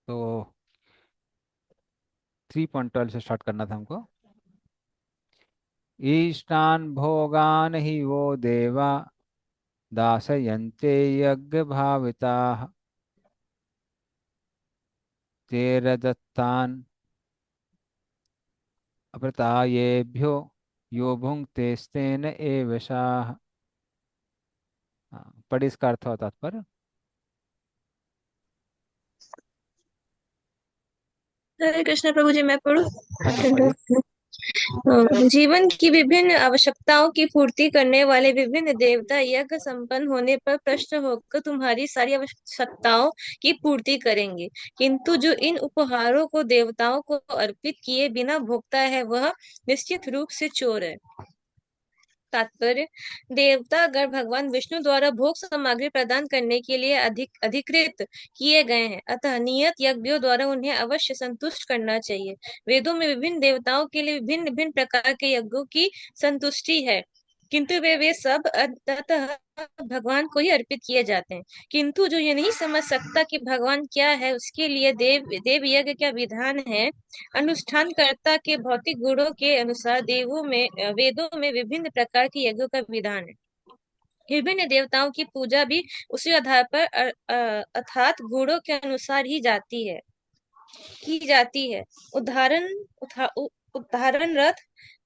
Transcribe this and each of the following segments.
तो 3.12 से स्टार्ट करना था हमको। ईष्टान भोगान ही वो देवा दासयन्ते यज्ञ भाविताः तेरदत्तान अप्रतायेभ्यो यो भुंक्ते स्तेन एव शाह। पढ़ इसका अर्थ और तात्पर्य। हरे कृष्ण प्रभु जी, मैं पढ़ूं? हाँ जी पढ़िए। जीवन की विभिन्न आवश्यकताओं की पूर्ति करने वाले विभिन्न देवता यज्ञ संपन्न होने पर प्रश्न होकर तुम्हारी सारी आवश्यकताओं की पूर्ति करेंगे। किंतु जो इन उपहारों को देवताओं को अर्पित किए बिना भोगता है वह निश्चित रूप से चोर है। तात्पर्य: देवता अगर भगवान विष्णु द्वारा भोग सामग्री प्रदान करने के लिए अधिकृत किए गए हैं, अतः नियत यज्ञों द्वारा उन्हें अवश्य संतुष्ट करना चाहिए। वेदों में विभिन्न देवताओं के लिए विभिन्न विभिन्न प्रकार के यज्ञों की संतुष्टि है, किंतु वे सब अंततः भगवान को ही अर्पित किए जाते हैं। किंतु जो ये नहीं समझ सकता कि भगवान क्या है, उसके लिए देव यज्ञ क्या विधान है। अनुष्ठानकर्ता के भौतिक गुणों के अनुसार वेदों में विभिन्न प्रकार के यज्ञों का विधान है। विभिन्न देवताओं की पूजा भी उसी आधार पर अर्थात गुणों के अनुसार ही की जाती है। उदाहरण उदाहरण रथ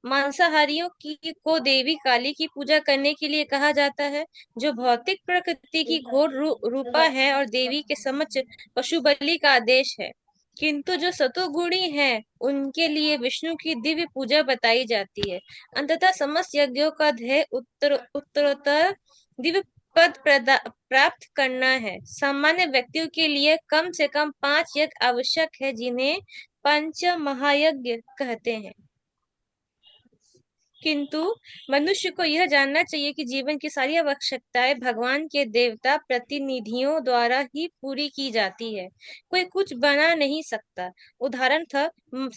मांसाहारियों की को देवी काली की पूजा करने के लिए कहा जाता है, जो भौतिक प्रकृति की घोर रूपा है और देवी के समक्ष पशु बलि का आदेश है। किंतु जो सतोगुणी है, उनके लिए विष्णु की दिव्य पूजा बताई जाती है। अंततः समस्त यज्ञों का ध्येय उत्तरोत्तर दिव्य प्राप्त करना है। सामान्य व्यक्तियों के लिए कम से कम 5 यज्ञ आवश्यक है, जिन्हें पंच महायज्ञ कहते हैं। किंतु मनुष्य को यह जानना चाहिए कि जीवन की सारी आवश्यकताएं भगवान के देवता प्रतिनिधियों द्वारा ही पूरी की जाती है। कोई कुछ बना नहीं सकता। उदाहरण था,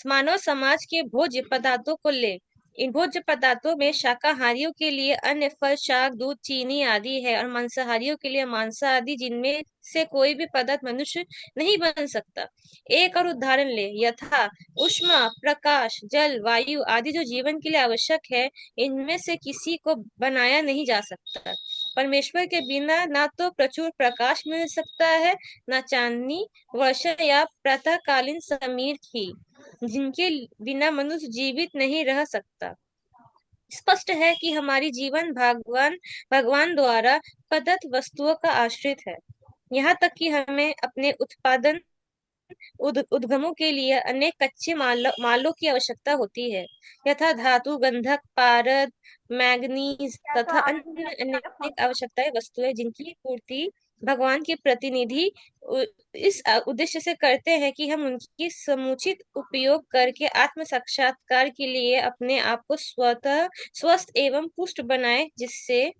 मानव समाज के भोज्य पदार्थों को ले। इन भोज्य पदार्थों में शाकाहारियों के लिए अन्य फल, शाक, दूध, चीनी आदि है, और मांसाहारियों के लिए मांस आदि, जिनमें से कोई भी पदार्थ मनुष्य नहीं बन सकता। एक और उदाहरण ले, यथा ऊष्मा, प्रकाश, जल, वायु आदि जो जीवन के लिए आवश्यक है, इनमें से किसी को बनाया नहीं जा सकता। परमेश्वर के बिना ना तो प्रचुर प्रकाश मिल सकता है, ना चांदनी, वर्षा या प्रातःकालीन समीर ही, जिनके बिना मनुष्य जीवित नहीं रह सकता। स्पष्ट है कि हमारी जीवन भगवान भगवान द्वारा प्रदत्त वस्तुओं का आश्रित है। यहाँ तक कि हमें अपने उत्पादन उद्गमों के लिए अनेक कच्चे मालों की आवश्यकता होती है, यथा धातु, गंधक, पारद, मैग्नीज तथा अन्य अनेक आवश्यकताएं वस्तुएं, जिनकी पूर्ति भगवान के प्रतिनिधि उ- इस उद्देश्य से करते हैं कि हम उनकी समुचित उपयोग करके आत्म साक्षात्कार के लिए अपने आप को स्वतः स्वस्थ एवं पुष्ट बनाए, जिससे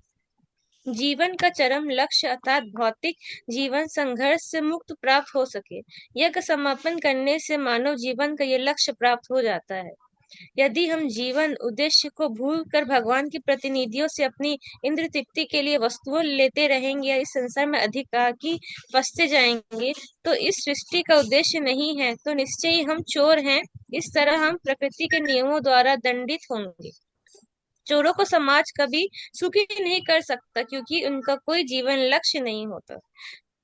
जीवन का चरम लक्ष्य अर्थात भौतिक जीवन संघर्ष से मुक्त प्राप्त हो सके। यज्ञ समापन करने से मानव जीवन का ये लक्ष्य प्राप्त हो जाता है। यदि हम जीवन उद्देश्य को भूल कर भगवान के प्रतिनिधियों से अपनी इंद्र तृप्ति के लिए वस्तुओं लेते रहेंगे या इस संसार में अधिकाकी फंसते जाएंगे, तो इस सृष्टि का उद्देश्य नहीं है, तो निश्चय ही हम चोर हैं। इस तरह हम प्रकृति के नियमों द्वारा दंडित होंगे। चोरों को समाज कभी सुखी नहीं कर सकता, क्योंकि उनका कोई जीवन लक्ष्य नहीं होता।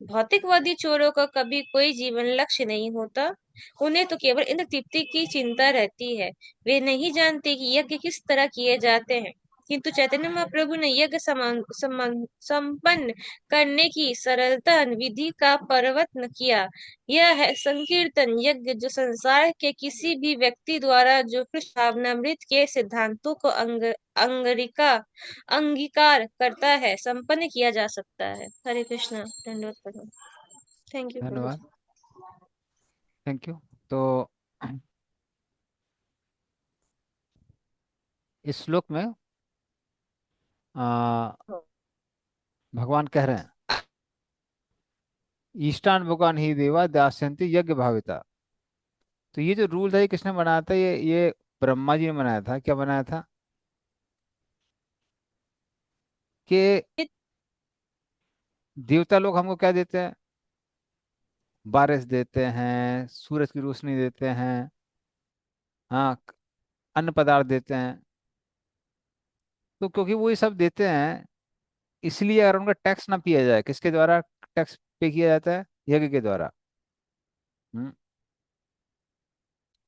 भौतिकवादी चोरों का कभी कोई जीवन लक्ष्य नहीं होता। उन्हें तो केवल इंद्र तृप्ति की चिंता रहती है। वे नहीं जानते कि यज्ञ किस तरह किए जाते हैं। किंतु चैतन्य महाप्रभु ने यज्ञ संपन्न करने की सरलता विधि का प्रवर्तन किया। यह है संकीर्तन यज्ञ, जो संसार के किसी भी व्यक्ति द्वारा जो कृष्ण भावनामृत के सिद्धांतों को अंगीकार करता है, संपन्न किया जा सकता है। हरे कृष्णा, धन्यवाद प्रभु। थैंक यू प्रभु धन्यवाद। जी। Thank you. तो इस श्लोक में आ, भगवान कह रहे हैं ईष्टान भगवान ही देवा दास्यन्ति यज्ञ भाविता। तो ये जो रूल था ये किसने बनाया था? ये ब्रह्मा जी ने बनाया था। क्या बनाया था? कि देवता लोग हमको क्या देते हैं? बारिश देते हैं, सूरज की रोशनी देते हैं, हाँ, अन्न पदार्थ देते हैं। तो क्योंकि वो ये सब देते हैं, इसलिए अगर उनका टैक्स ना पिया जाए, किसके द्वारा टैक्स पे किया जाता है? यज्ञ के द्वारा। हम्म।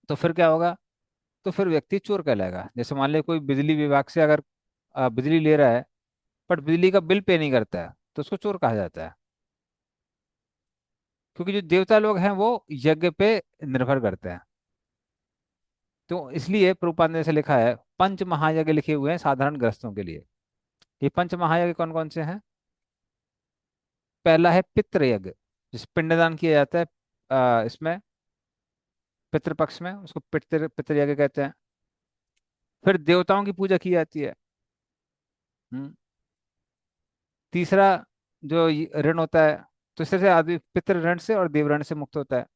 तो फिर क्या होगा? तो फिर व्यक्ति चोर कहलाएगा। जैसे मान ले कोई बिजली विभाग से अगर बिजली ले रहा है, पर बिजली का बिल पे नहीं करता है, तो उसको चोर कहा जाता है। क्योंकि जो देवता लोग हैं वो यज्ञ पे निर्भर करते हैं। तो इसलिए प्रभुपाद ने जैसे लिखा है, पंच महायज्ञ लिखे हुए हैं साधारण गृहस्थों के लिए। ये पंच महायज्ञ कौन कौन से हैं? पहला है पितृ यज्ञ, जिस पिंडदान किया जाता है इसमें, पितृपक्ष में, उसको पितृ पितृ यज्ञ कहते हैं। फिर देवताओं की पूजा की जाती है। हम्म। तीसरा जो ऋण होता है, तो इस तरह से आदमी पितृ ऋण से और देव ऋण से मुक्त होता है।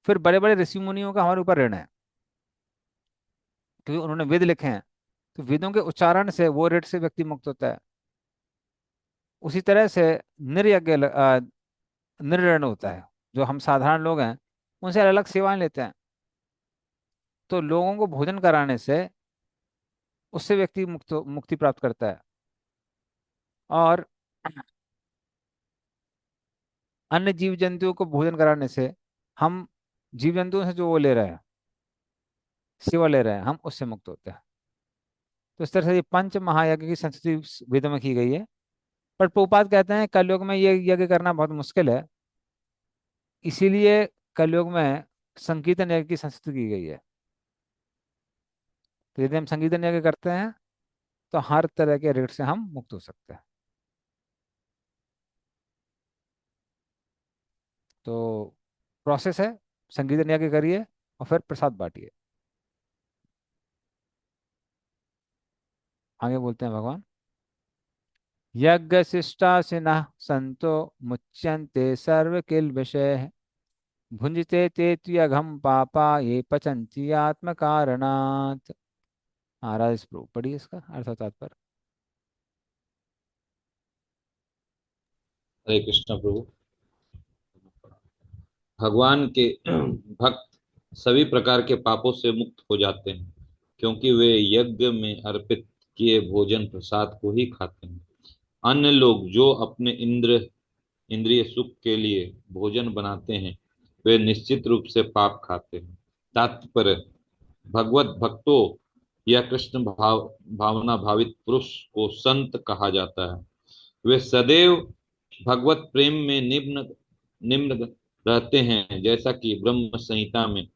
फिर बड़े बड़े ऋषि मुनियों का हमारे ऊपर ऋण है, क्योंकि उन्होंने वेद लिखे हैं। तो वेदों के उच्चारण से वो ऋण से व्यक्ति मुक्त होता है। उसी तरह से निर्यज्ञ निर्ऋण होता है, जो हम साधारण लोग हैं उनसे अलग अलग सेवाएं लेते हैं। तो लोगों को भोजन कराने से उससे व्यक्ति मुक्ति प्राप्त करता है। और अन्य जीव जंतुओं को भोजन कराने से हम जीव जंतुओं से जो वो ले रहे हैं, सेवा ले रहे हैं, हम उससे मुक्त होते हैं। तो इस तरह से ये पंच महायज्ञ की संस्कृति वेदों में की गई है। पर प्रभुपाद कहते हैं कलयुग में ये यज्ञ करना बहुत मुश्किल है, इसीलिए कलयुग में संकीर्तन यज्ञ की संस्कृति की गई है। तो यदि हम संकीर्तन यज्ञ करते हैं तो हर तरह के ऋण से हम मुक्त हो सकते हैं। तो प्रोसेस है, संकीर्तन यज्ञ करिए और फिर प्रसाद बांटिए। आगे बोलते हैं भगवान, यज्ञ शिष्टाशिनः संतो मुच्यन्ते सर्व किल विषय भुंजते ते त्वघम पापा ये पचन्ति आत्म कारणात्। महाराज प्रभु पढ़िए इसका अर्थ और तात्पर्य। हरे कृष्ण प्रभु। भगवान के भक्त सभी प्रकार के पापों से मुक्त हो जाते हैं, क्योंकि वे यज्ञ में अर्पित किए भोजन प्रसाद को ही खाते हैं। अन्य लोग जो अपने इंद्रिय सुख के लिए भोजन बनाते हैं, वे निश्चित रूप से पाप खाते हैं। तात्पर्य, भगवत भक्तों या कृष्ण भावना भावित पुरुष को संत कहा जाता है। वे सदैव भगवत प्रेम में निम्न निम्न रहते हैं, जैसा कि ब्रह्म संहिता में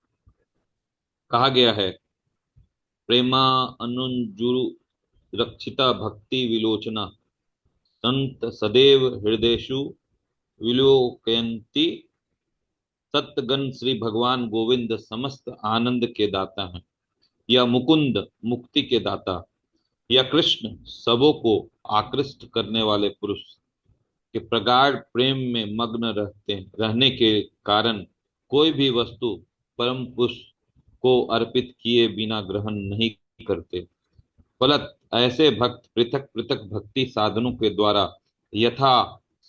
कहा गया है, प्रेमा अनुजुरु रक्षिता भक्ति विलोचना संत सदैव हृदयेषु विलोकयन्ति। सत्गण श्री भगवान गोविंद समस्त आनंद के दाता हैं, या मुकुंद मुक्ति के दाता, या कृष्ण सबों को आकृष्ट करने वाले पुरुष के प्रगाढ़ प्रेम में मग्न रहने के कारण कोई भी वस्तु परम पुरुष को अर्पित किए बिना ग्रहण नहीं करते। फलत ऐसे भक्त पृथक पृथक भक्ति साधनों के द्वारा यथा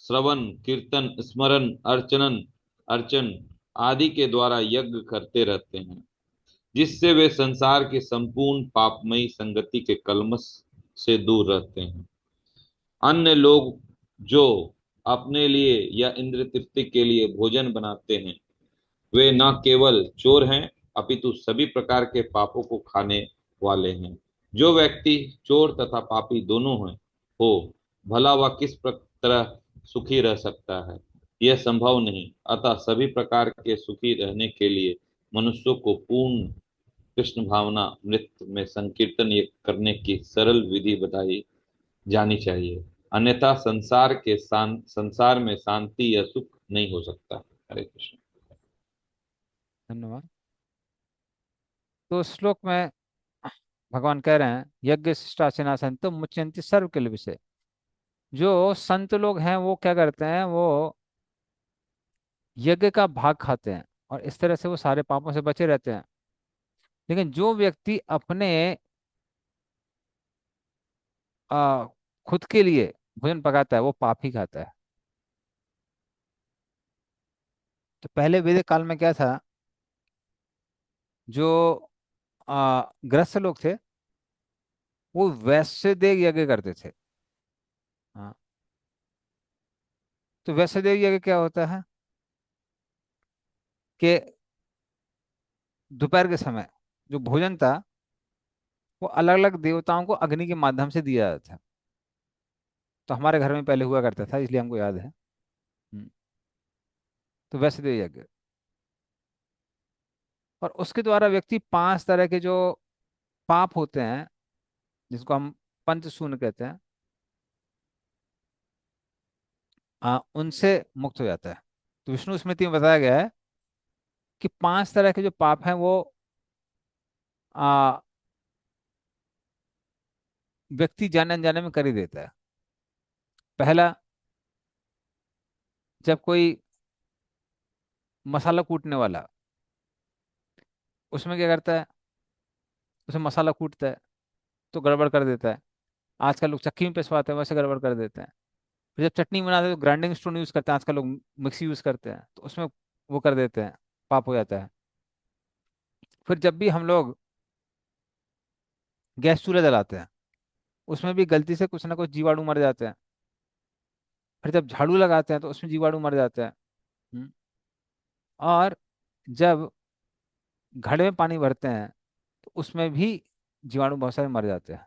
श्रवण कीर्तन स्मरण अर्चन आदि के द्वारा यज्ञ करते रहते हैं, जिससे वे संसार के संपूर्ण पापमयी संगति के कलमश से दूर रहते हैं। अन्य लोग जो अपने लिए या इंद्र तृप्ति के लिए भोजन बनाते हैं, वे न केवल चोर हैं, अपितु सभी प्रकार के पापों को खाने वाले हैं। जो व्यक्ति चोर तथा पापी दोनों हैं हो, भला वह किस तरह सुखी रह सकता है? यह संभव नहीं। अतः सभी प्रकार के सुखी रहने के लिए मनुष्यों को पूर्ण कृष्ण भावना नृत्य में संकीर्तन करने की सरल विधि बताई जानी चाहिए, अन्यथा संसार में शांति या सुख नहीं हो सकता। हरे कृष्ण। धन्यवाद। तो इस श्लोक में भगवान कह रहे हैं, यज्ञ शिष्टाशिना संतो मुच्यन्ति सर्व किल विषय। जो संत लोग हैं वो क्या करते हैं, वो यज्ञ का भाग खाते हैं और इस तरह से वो सारे पापों से बचे रहते हैं। लेकिन जो व्यक्ति अपने आ, खुद के लिए भोजन पकाता है वो पाप ही खाता है। तो पहले वैदिक काल में क्या था, जो गृहस्थ लोग थे वो वैश्य देव यज्ञ करते थे। हाँ। तो वैश्य देव यज्ञ क्या होता है कि दोपहर के समय जो भोजन था वो अलग अलग देवताओं को अग्नि के माध्यम से दिया जाता था। तो हमारे घर में पहले हुआ करता था, इसलिए हमको याद है। हम्म, तो वैश्य देव यज्ञ, और उसके द्वारा व्यक्ति 5 तरह के जो पाप होते हैं, जिसको हम पंचशून्य कहते हैं, उनसे मुक्त हो जाता है। तो विष्णु स्मृति में बताया गया है कि 5 तरह के जो पाप हैं वो आ, व्यक्ति जाने अनजाने में कर ही देता है। पहला, जब कोई मसाला कूटने वाला, उसमें क्या करता है, उसमें मसाला कूटता है तो गड़बड़ कर देता है। आजकल लोग चक्की में पिसवाते हैं, वैसे गड़बड़ कर देते हैं। फिर जब चटनी बनाते हैं तो ग्राइंडिंग स्टोन यूज करते हैं, आजकल लोग मिक्सी यूज करते हैं, तो उसमें वो कर देते हैं, पाप हो जाता है। फिर जब भी हम लोग गैस चूल्हा जलाते हैं, उसमें भी गलती से कुछ ना कुछ जीवाणु मर जाते हैं। फिर जब झाड़ू लगाते हैं तो उसमें जीवाणु मर जाते हैं। हम्म, और जब घड़े में पानी भरते हैं तो उसमें भी जीवाणु बहुत सारे मर जाते हैं।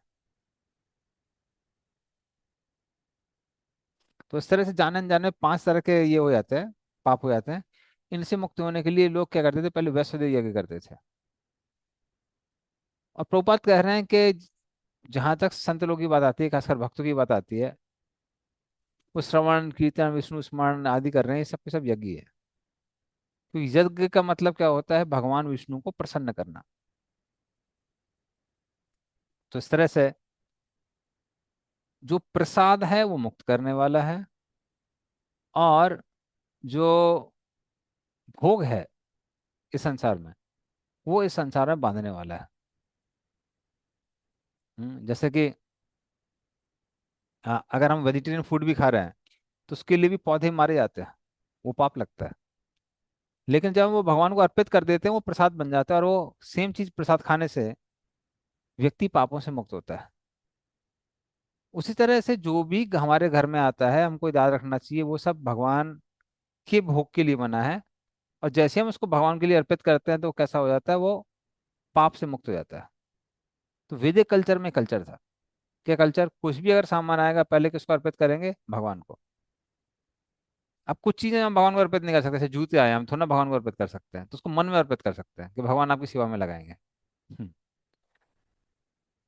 तो इस तरह से जाने अनजाने 5 तरह के ये हो जाते हैं, पाप हो जाते हैं। इनसे मुक्त होने के लिए लोग क्या करते थे, पहले वैष्णो यज्ञ करते थे। और प्रभुपाद कह रहे हैं कि जहां तक संत लोगों की बात आती है, खासकर भक्तों की बात आती है, वो श्रवण कीर्तन विष्णु स्मरण आदि कर रहे हैं, ये सब के सब यज्ञ है। तो यज्ञ का मतलब क्या होता है, भगवान विष्णु को प्रसन्न करना। तो इस तरह से जो प्रसाद है वो मुक्त करने वाला है, और जो भोग है इस संसार में, वो इस संसार में बांधने वाला है। जैसे कि अगर हम वेजिटेरियन फूड भी खा रहे हैं तो उसके लिए भी पौधे मारे जाते हैं, वो पाप लगता है। लेकिन जब हम वो भगवान को अर्पित कर देते हैं वो प्रसाद बन जाता है, और वो सेम चीज प्रसाद खाने से व्यक्ति पापों से मुक्त होता है। उसी तरह से जो भी हमारे घर में आता है हमको याद रखना चाहिए वो सब भगवान के भोग के लिए बना है। और जैसे हम उसको भगवान के लिए अर्पित करते हैं तो कैसा हो जाता है, वो पाप से मुक्त हो जाता है। तो वैदिक कल्चर में कल्चर था, क्या कल्चर, कुछ भी अगर सामान आएगा पहले किसको अर्पित करेंगे, भगवान को। अब कुछ चीजें हम भगवान को अर्पित नहीं कर सकते, जैसे जूते आए हम थोड़ा ना भगवान को अर्पित कर सकते हैं, तो उसको मन में अर्पित कर सकते हैं कि भगवान आपकी सेवा में लगाएंगे। हम्म।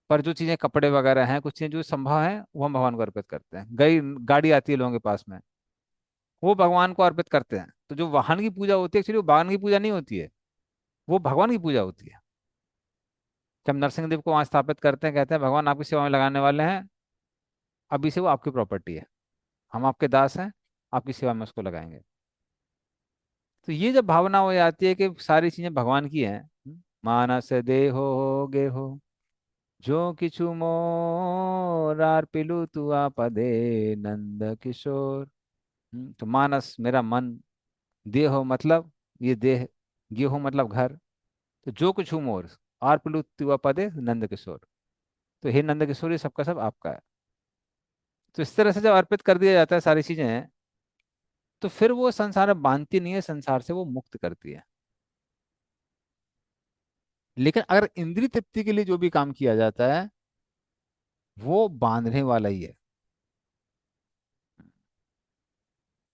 पर जो चीजें कपड़े वगैरह हैं, कुछ चीजें जो संभव है, वो हम भगवान को अर्पित करते हैं। गई गाड़ी आती है लोगों के पास में, वो भगवान को अर्पित करते हैं। तो जो वाहन की पूजा होती है एक्चुअली वो वाहन की पूजा नहीं होती है, वो भगवान की पूजा होती है। जब नरसिंह देव को वहां स्थापित करते हैं, कहते हैं भगवान आपकी सेवा में लगाने वाले हैं, अभी से वो आपकी प्रॉपर्टी है, हम आपके दास हैं, आपकी सेवा में उसको लगाएंगे। तो ये जब भावना हो जाती है कि सारी चीजें भगवान की हैं, मानस देहो गेहो जो किछु मोर पिलु तुआ पदे नंद किशोर। तो मानस मेरा मन, देहो मतलब ये देह, गेहो मतलब घर, तो जो कुछ हूँ मोर, आर पिलु तुआ पदे नंद किशोर, तो हे नंद किशोर ये सबका सब आपका है। तो इस तरह से जब अर्पित कर दिया जाता है सारी चीजें, तो फिर वो संसार में बांधती नहीं है, संसार से वो मुक्त करती है। लेकिन अगर इंद्रिय तृप्ति के लिए जो भी काम किया जाता है वो बांधने वाला ही है।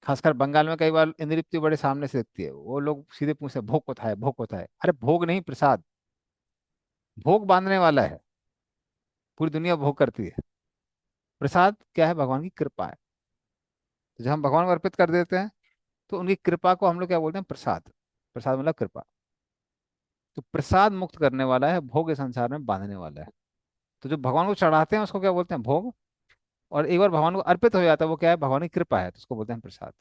खासकर बंगाल में कई बार इंद्रिय तृप्ति बड़े सामने से दिखती है, वो लोग सीधे पूछते हैं भोग को है, भोग को है। अरे भोग नहीं, प्रसाद। भोग बांधने वाला है, पूरी दुनिया भोग करती है। प्रसाद क्या है, भगवान की कृपा है। तो जब हम भगवान को अर्पित कर देते हैं तो उनकी कृपा को हम लोग क्या बोलते हैं, प्रसाद। प्रसाद मतलब कृपा। तो प्रसाद मुक्त करने वाला है, भोग इस संसार में बांधने वाला है। तो जो भगवान को चढ़ाते हैं उसको क्या बोलते हैं, भोग। और एक बार भगवान को अर्पित हो जाता है वो क्या है, भगवान की कृपा है, तो उसको बोलते हैं प्रसाद।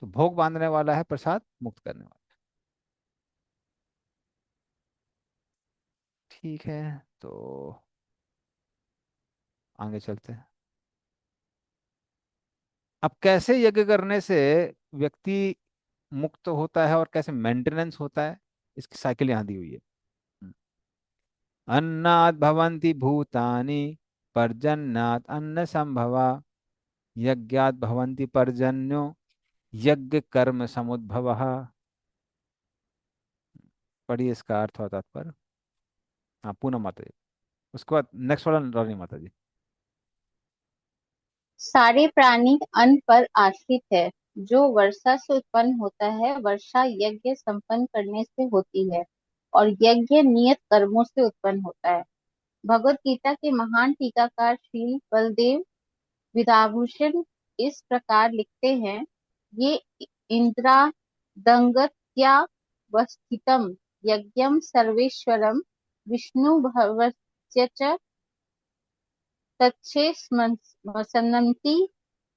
तो भोग बांधने वाला है, प्रसाद मुक्त करने वाला है। ठीक है, तो आगे चलते हैं। अब कैसे यज्ञ करने से व्यक्ति मुक्त होता है और कैसे मेंटेनेंस होता है, इसकी साइकिल यहाँ दी हुई है। हम्म। अन्नात् भवन्ति भूतानि, पर्जन्यात् अन्न संभवा, यज्ञात् भवन्ति पर्जन्यो, यज्ञ कर्म समुद्भवः। पढ़िए इसका अर्थ और तात्पर्य। हाँ, पूनम माता जी। उसके बाद नेक्स्ट वाला रानी माता जी। सारे प्राणी अन्न पर आश्रित है। जो वर्षा से उत्पन्न होता है, वर्षा यज्ञ संपन्न करने से होती है, और यज्ञ नियत कर्मों से उत्पन्न होता है। भगवत गीता के महान टीकाकार श्री बलदेव विदाभूषण इस प्रकार लिखते हैं, ये इंद्रादंगत्यावस्थितम् यज्ञम सर्वेश्वरम विष्णु भवस्य च तच्छेषमसनन्ति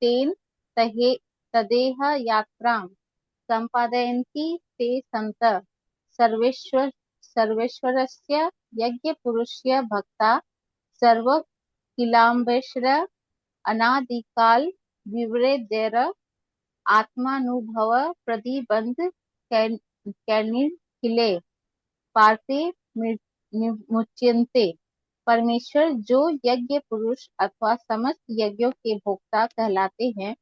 तेन तहे तदेह यात्रां सम्पादयन्ति ते सन्तः सर्वेश्वर सर्वेश्वरस्य यज्ञपुरुषस्य भक्ता सर्वकिलाम्बेश्वर अनादिकाल विवरेद्यर आत्मानुभव प्रतिबंध कैर्निखिले पार्थे मुच्यन्ते। परमेश्वर जो यज्ञ पुरुष अथवा समस्त यज्ञों के भोक्ता कहलाते हैं,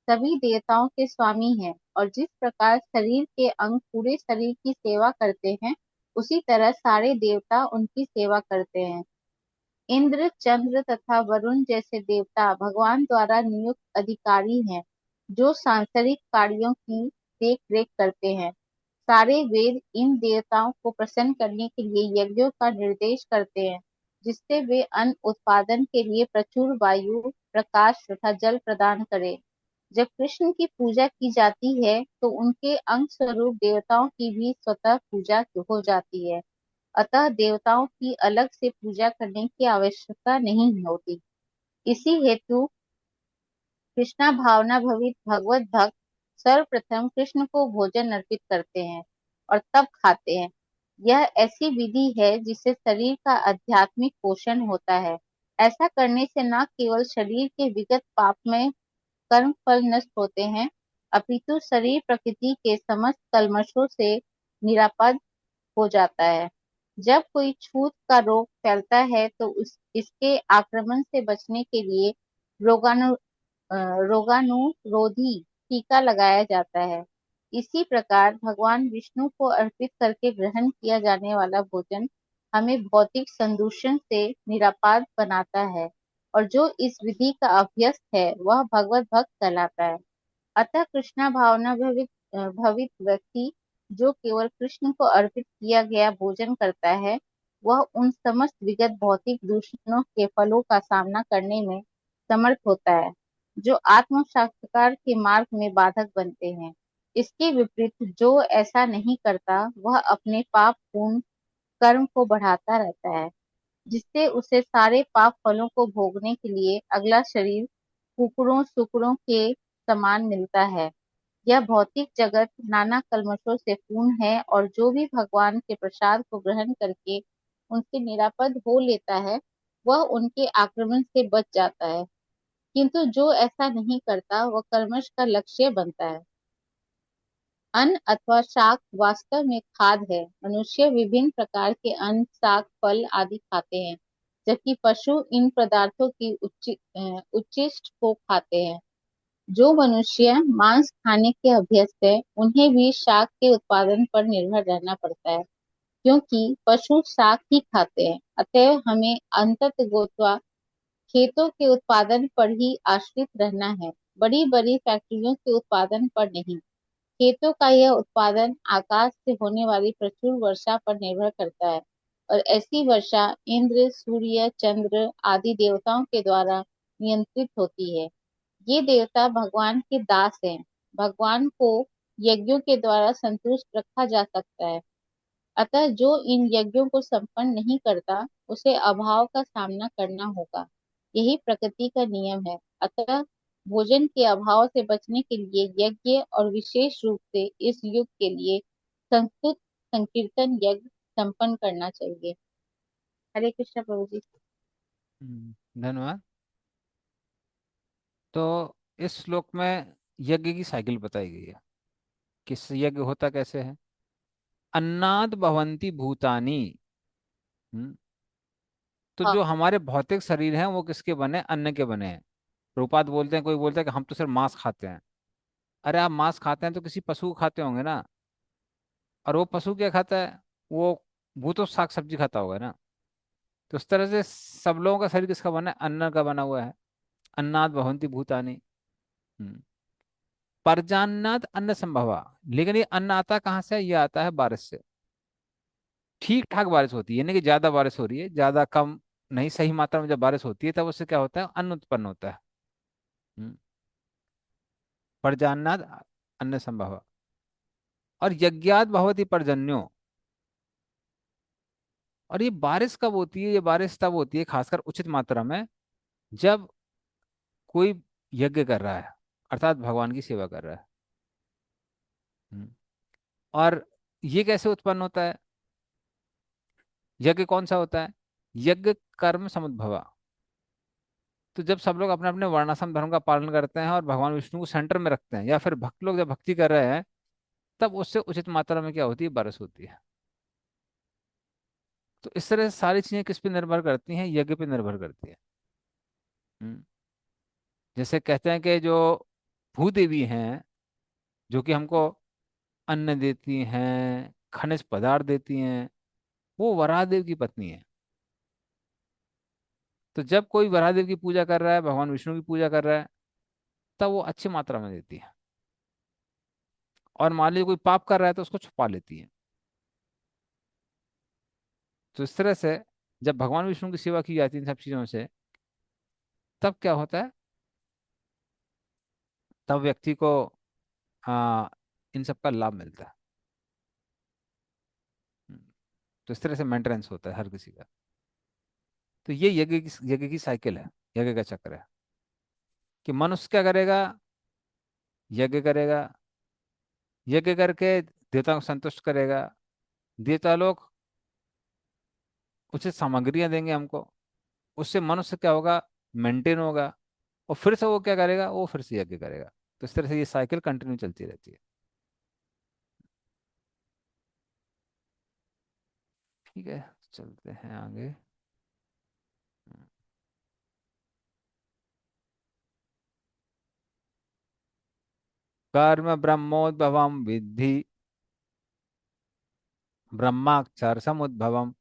सभी देवताओं के स्वामी हैं, और जिस प्रकार शरीर के अंग पूरे शरीर की सेवा करते हैं, उसी तरह सारे देवता उनकी सेवा करते हैं। इंद्र, चंद्र तथा वरुण जैसे देवता भगवान द्वारा नियुक्त अधिकारी हैं, जो सांसारिक कार्यों की देख रेख करते हैं। सारे वेद इन देवताओं को प्रसन्न करने के लिए यज्ञों का निर्देश करते हैं, जिससे वे अन्न उत्पादन के लिए प्रचुर वायु, प्रकाश तथा जल प्रदान करें। जब कृष्ण की पूजा की जाती है, तो उनके अंग स्वरूप देवताओं की भी स्वतः पूजा हो जाती है। अतः देवताओं की अलग से पूजा करने की आवश्यकता नहीं होती। इसी हेतु कृष्णा भावना भवित भगवत भक्त सर्वप्रथम कृष्ण को भोजन अर्पित करते हैं और तब खाते हैं। यह ऐसी विधि है जिससे शरीर का आध्यात्मिक पोषण होता है। ऐसा करने से न केवल शरीर के विगत पापमय कर्म फल नष्ट होते हैं, अपितु शरीर प्रकृति के समस्त कल्मशों से निरापद हो जाता है। जब कोई छूत का रोग फैलता है, तो इसके आक्रमण से बचने के लिए रोगाणु रोगाणुरोधी टीका लगाया जाता है। इसी प्रकार भगवान विष्णु को अर्पित करके ग्रहण किया जाने वाला भोजन हमें भौतिक संदूषण से निरापाद बनाता है, और जो इस विधि का अभ्यस्त है वह भगवत भक्त कहलाता है। अतः कृष्णा भावना भवित व्यक्ति जो केवल कृष्ण को अर्पित किया गया भोजन करता है, वह उन समस्त विगत भौतिक दूषणों के फलों का सामना करने में समर्थ होता है, जो आत्म साक्षात्कार के मार्ग में बाधक बनते हैं। इसके विपरीत जो ऐसा नहीं करता, वह अपने पाप पूर्ण कर्म को बढ़ाता रहता है, जिससे उसे सारे पाप फलों को भोगने के लिए अगला शरीर कुकड़ों सुकड़ों के समान मिलता है। यह भौतिक जगत नाना कल्मशों से पूर्ण है, और जो भी भगवान के प्रसाद को ग्रहण करके उनसे निरापद हो लेता है, वह उनके आक्रमण से बच जाता है। किंतु जो ऐसा नहीं करता, वह कर्मश का लक्ष्य बनता है। अन्न अथवा शाक वास्तव में खाद है। मनुष्य विभिन्न प्रकार के अन्न, शाक, फल आदि खाते हैं, जबकि पशु इन पदार्थों की उच्चिष्ट को खाते हैं। जो मनुष्य मांस खाने के अभ्यस्त है, उन्हें भी शाक के उत्पादन पर निर्भर रहना पड़ता है, क्योंकि पशु शाक ही खाते हैं। अतएव हमें अंततः खेतों के उत्पादन पर ही आश्रित रहना है, बड़ी बड़ी फैक्ट्रियों के उत्पादन पर नहीं। खेतों का यह उत्पादन आकाश से होने वाली प्रचुर वर्षा पर निर्भर करता है, और ऐसी वर्षा इंद्र, सूर्य, चंद्र आदि देवताओं के द्वारा नियंत्रित होती है। ये देवता भगवान के दास हैं। भगवान को यज्ञों के द्वारा संतुष्ट रखा जा सकता है। अतः जो इन यज्ञों को संपन्न नहीं करता, उसे अभाव का सामना करना होगा। यही प्रकृति का नियम है। अतः भोजन के अभाव से बचने के लिए यज्ञ, और विशेष रूप से इस युग के लिए संस्कृत संकीर्तन यज्ञ संपन्न करना चाहिए। हरे कृष्ण प्रभु जी। धन्यवाद। तो इस श्लोक में यज्ञ की साइकिल बताई गई है। किस यज्ञ होता कैसे है? अन्नाद भवंती भूतानी। हम्म, तो हाँ। जो हमारे भौतिक शरीर हैं वो किसके बने? अन्न के बने हैं। रूपात बोलते हैं, कोई बोलता है कि हम तो सिर्फ मांस खाते हैं। अरे आप मांस खाते हैं तो किसी पशु को खाते होंगे ना। और वो पशु क्या खाता है? वो तो साग सब्जी खाता होगा ना। तो उस तरह से सब लोगों का शरीर किसका बना है? अन्न का बना हुआ है। अन्नाद भवंती भूतानी। हम्म। परजान्नात अन्न संभवा। लेकिन ये अन्न आता कहाँ से? ये आता है बारिश से। ठीक ठाक बारिश होती है, यानी कि ज्यादा बारिश हो रही है, ज्यादा कम नहीं, सही मात्रा में जब बारिश होती है तब उससे क्या होता है? अन्न उत्पन्न होता है। हम्म। परजान्नात अन्न संभवा। और यज्ञात भवति पर्जन्यो। और ये बारिश कब होती है? ये बारिश तब होती है खासकर उचित मात्रा में, जब कोई यज्ञ कर रहा है, अर्थात भगवान की सेवा कर रहा है। हम्म। और ये कैसे उत्पन्न होता है? यज्ञ कौन सा होता है? यज्ञ कर्म समुद्भवा। तो जब सब लोग अपने अपने वर्णाश्रम धर्म का पालन करते हैं और भगवान विष्णु को सेंटर में रखते हैं, या फिर भक्त लोग जब भक्ति कर रहे हैं, तब उससे उचित मात्रा में क्या होती है? बारिश होती है। तो इस तरह से सारी चीजें किस पे निर्भर करती हैं? यज्ञ पे निर्भर करती है। हम्म। जैसे कहते हैं कि जो भूदेवी हैं, जो कि हमको अन्न देती हैं, खनिज पदार्थ देती हैं, वो वराहदेव की पत्नी है। तो जब कोई वराहदेव की पूजा कर रहा है, भगवान विष्णु की पूजा कर रहा है, तब वो अच्छी मात्रा में देती है। और मान लीजिए कोई पाप कर रहा है तो उसको छुपा लेती है। तो इस तरह से जब भगवान विष्णु की सेवा की जाती है इन सब चीजों से, तब क्या होता है? तब व्यक्ति को इन सब का लाभ मिलता है। हम्म, तो इस तरह से मेंटेनेंस होता है हर किसी का। तो ये यज्ञ की साइकिल है, यज्ञ का चक्र है। कि मनुष्य क्या करेगा? यज्ञ करेगा। यज्ञ करके देवताओं को संतुष्ट करेगा। देवता लोग उचित सामग्रियां देंगे हमको। उससे मनुष्य क्या होगा? मेंटेन होगा। और फिर से वो क्या करेगा? वो फिर से यज्ञ करेगा। तो इस तरह से ये साइकिल कंटिन्यू चलती रहती है। ठीक है, चलते हैं आगे। कर्म ब्रह्मोद्भवम विद्धि ब्रह्माक्षर समुद्भवम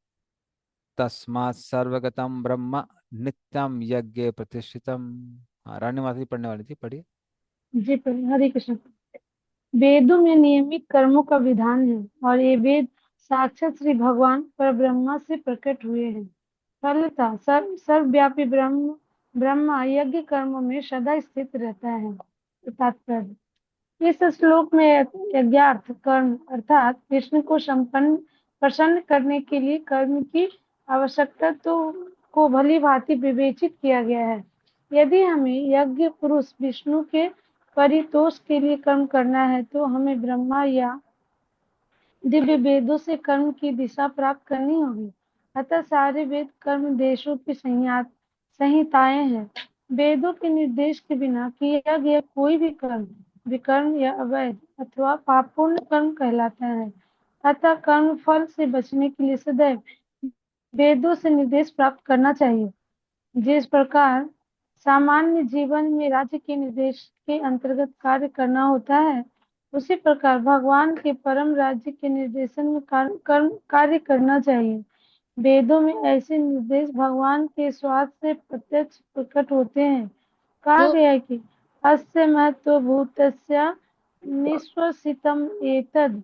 तस्मात् सर्वगतम ब्रह्म नित्यम यज्ञ प्रतिष्ठितम। हाँ, रानी माता जी पढ़ने वाली थी, पढ़िए। जी हरे कृष्ण। वेदों में नियमित कर्मों का विधान है और ये वेद साक्षात श्री भगवान पर ब्रह्मा से प्रकट हुए हैं। फलतः सर्वव्यापी ब्रह्मा यज्ञ कर्मों में सदा स्थित रहता है। तात्पर्य: इस श्लोक में यज्ञार्थ कर्म अर्थात कृष्ण को संपन्न प्रसन्न करने के लिए कर्म की आवश्यकता को भली भांति विवेचित किया गया है। यदि हमें यज्ञ पुरुष विष्णु के परितोष के लिए कर्म करना है तो हमें ब्रह्मा या दिव्य वेदों से कर्म की दिशा प्राप्त करनी होगी। अतः सारे वेद कर्म देशों की संहिताएं हैं। वेदों के निर्देश के बिना किया गया कोई भी कर्म विकर्म या अवैध अथवा पापपूर्ण कर्म कहलाता है। अतः कर्म फल से बचने के लिए सदैव वेदों से निर्देश प्राप्त करना चाहिए। जिस प्रकार सामान्य जीवन में राज्य के निर्देश के अंतर्गत कार्य करना होता है, उसी प्रकार भगवान के परम राज्य के निर्देशन में कार्य करना चाहिए। वेदों में ऐसे निर्देश भगवान के स्वाद से प्रत्यक्ष प्रकट होते हैं। कहा जो गया है कि अस्य महत्वभूतस्य निश्वसितम् एतद्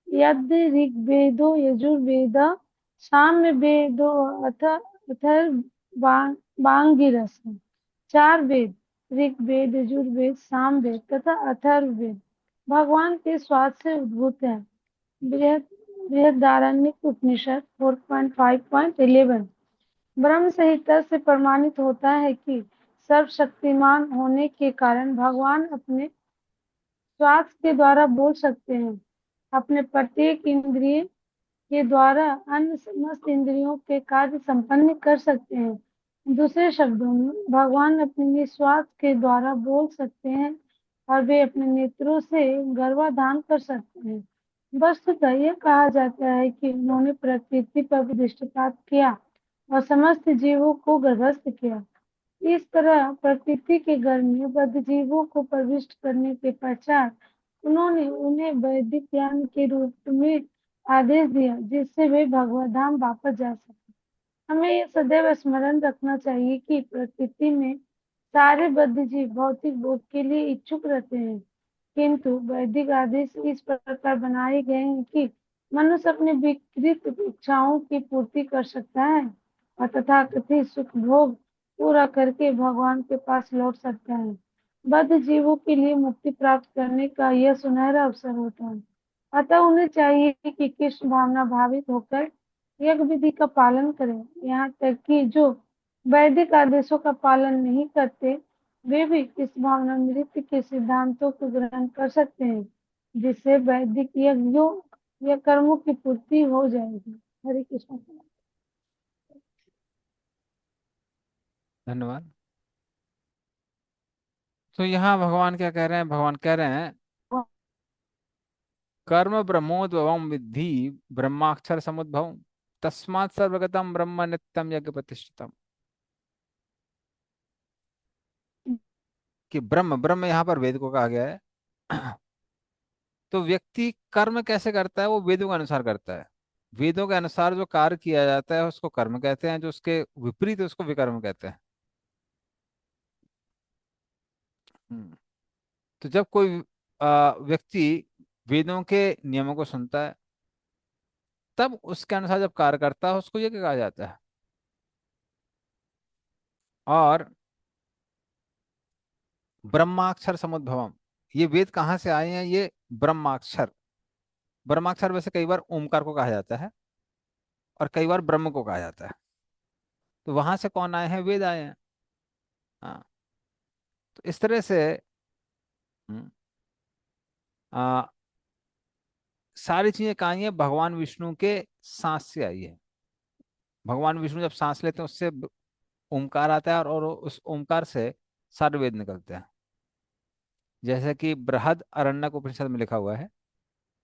यद् ऋग्वेदो यजुर्वेदः सामवेदो अथ अथर्वांगिरस। चार वेद ऋग्वेद यजुर्वेद सामवेद तथा अथर्ववेद भगवान के स्वाद से उद्भूत है। बृहद बृहदारण्यक उपनिषद 4.5.11 ब्रह्म संहिता से प्रमाणित होता है कि सर्वशक्तिमान होने के कारण भगवान अपने श्वास के द्वारा बोल सकते हैं। अपने प्रत्येक इंद्रिय के द्वारा अन्य समस्त इंद्रियों के कार्य संपन्न कर सकते हैं। दूसरे शब्दों में भगवान अपने निश्वास के द्वारा बोल सकते हैं और वे अपने नेत्रों से गर्भाधान कर सकते हैं। वस्तुतः यह कहा जाता है कि उन्होंने प्रकृति पर दृष्टिपात किया और समस्त जीवों को गर्भस्थ किया। इस तरह प्रकृति के घर में बद्ध जीवों को प्रविष्ट करने के पश्चात उन्होंने उन्हें वैदिक ज्ञान के रूप में आदेश दिया, जिससे वे भगवत धाम वापस जा सके। हमें ये सदैव स्मरण रखना चाहिए कि प्रकृति में सारे बद्ध जीव भौतिक भोग के लिए इच्छुक रहते हैं, किंतु वैदिक आदेश इस प्रकार बनाए गए हैं कि मनुष्य अपने विकृत इच्छाओं की पूर्ति कर सकता है और तथाकथित सुख भोग पूरा करके भगवान के पास लौट सकता है। बद्ध जीवों के लिए मुक्ति प्राप्त करने का यह सुनहरा अवसर होता है। अतः उन्हें चाहिए कि कृष्ण भावना भावित होकर यज्ञ विधि का पालन करें, यहाँ तक कि जो वैदिक आदेशों का पालन नहीं करते वे भी इस भावनामृत के सिद्धांतों को ग्रहण कर सकते हैं, जिससे वैदिक यज्ञों या कर्मों की पूर्ति हो जाएगी। हरे कृष्ण। धन्यवाद। तो यहाँ भगवान क्या कह रहे हैं? भगवान कह रहे हैं कर्म ब्रह्मोद्भवम विद्धि ब्रह्माक्षर समुद्भवम तस्मात् सर्वगतम ब्रह्म नित्यम यज्ञ प्रतिष्ठितम। कि ब्रह्म ब्रह्म यहाँ पर वेद को कहा गया है। तो व्यक्ति कर्म कैसे करता है? वो वेदों के अनुसार करता है। वेदों के अनुसार जो कार्य किया जाता है उसको कर्म कहते हैं, जो उसके विपरीत है उसको विकर्म कहते हैं। हम्म। तो जब कोई व्यक्ति वेदों के नियमों को सुनता है तब उसके अनुसार जब कार्य करता है उसको ये कहा जाता है। और ब्रह्माक्षर समुद्भवम, ये वेद कहाँ से आए हैं? ये ब्रह्माक्षर। ब्रह्माक्षर वैसे कई बार ओमकार को कहा जाता है और कई बार ब्रह्म को कहा जाता है। तो वहां से कौन आए हैं? वेद आए हैं। हाँ। तो इस तरह से हम्म, आ, सारी चीजें कहाँ आई है? भगवान विष्णु के सांस से आई है। भगवान विष्णु जब सांस लेते हैं उससे ओमकार आता है और उस ओमकार से सारे वेद निकलते हैं। जैसे कि बृहद अरण्यक उपनिषद में लिखा हुआ है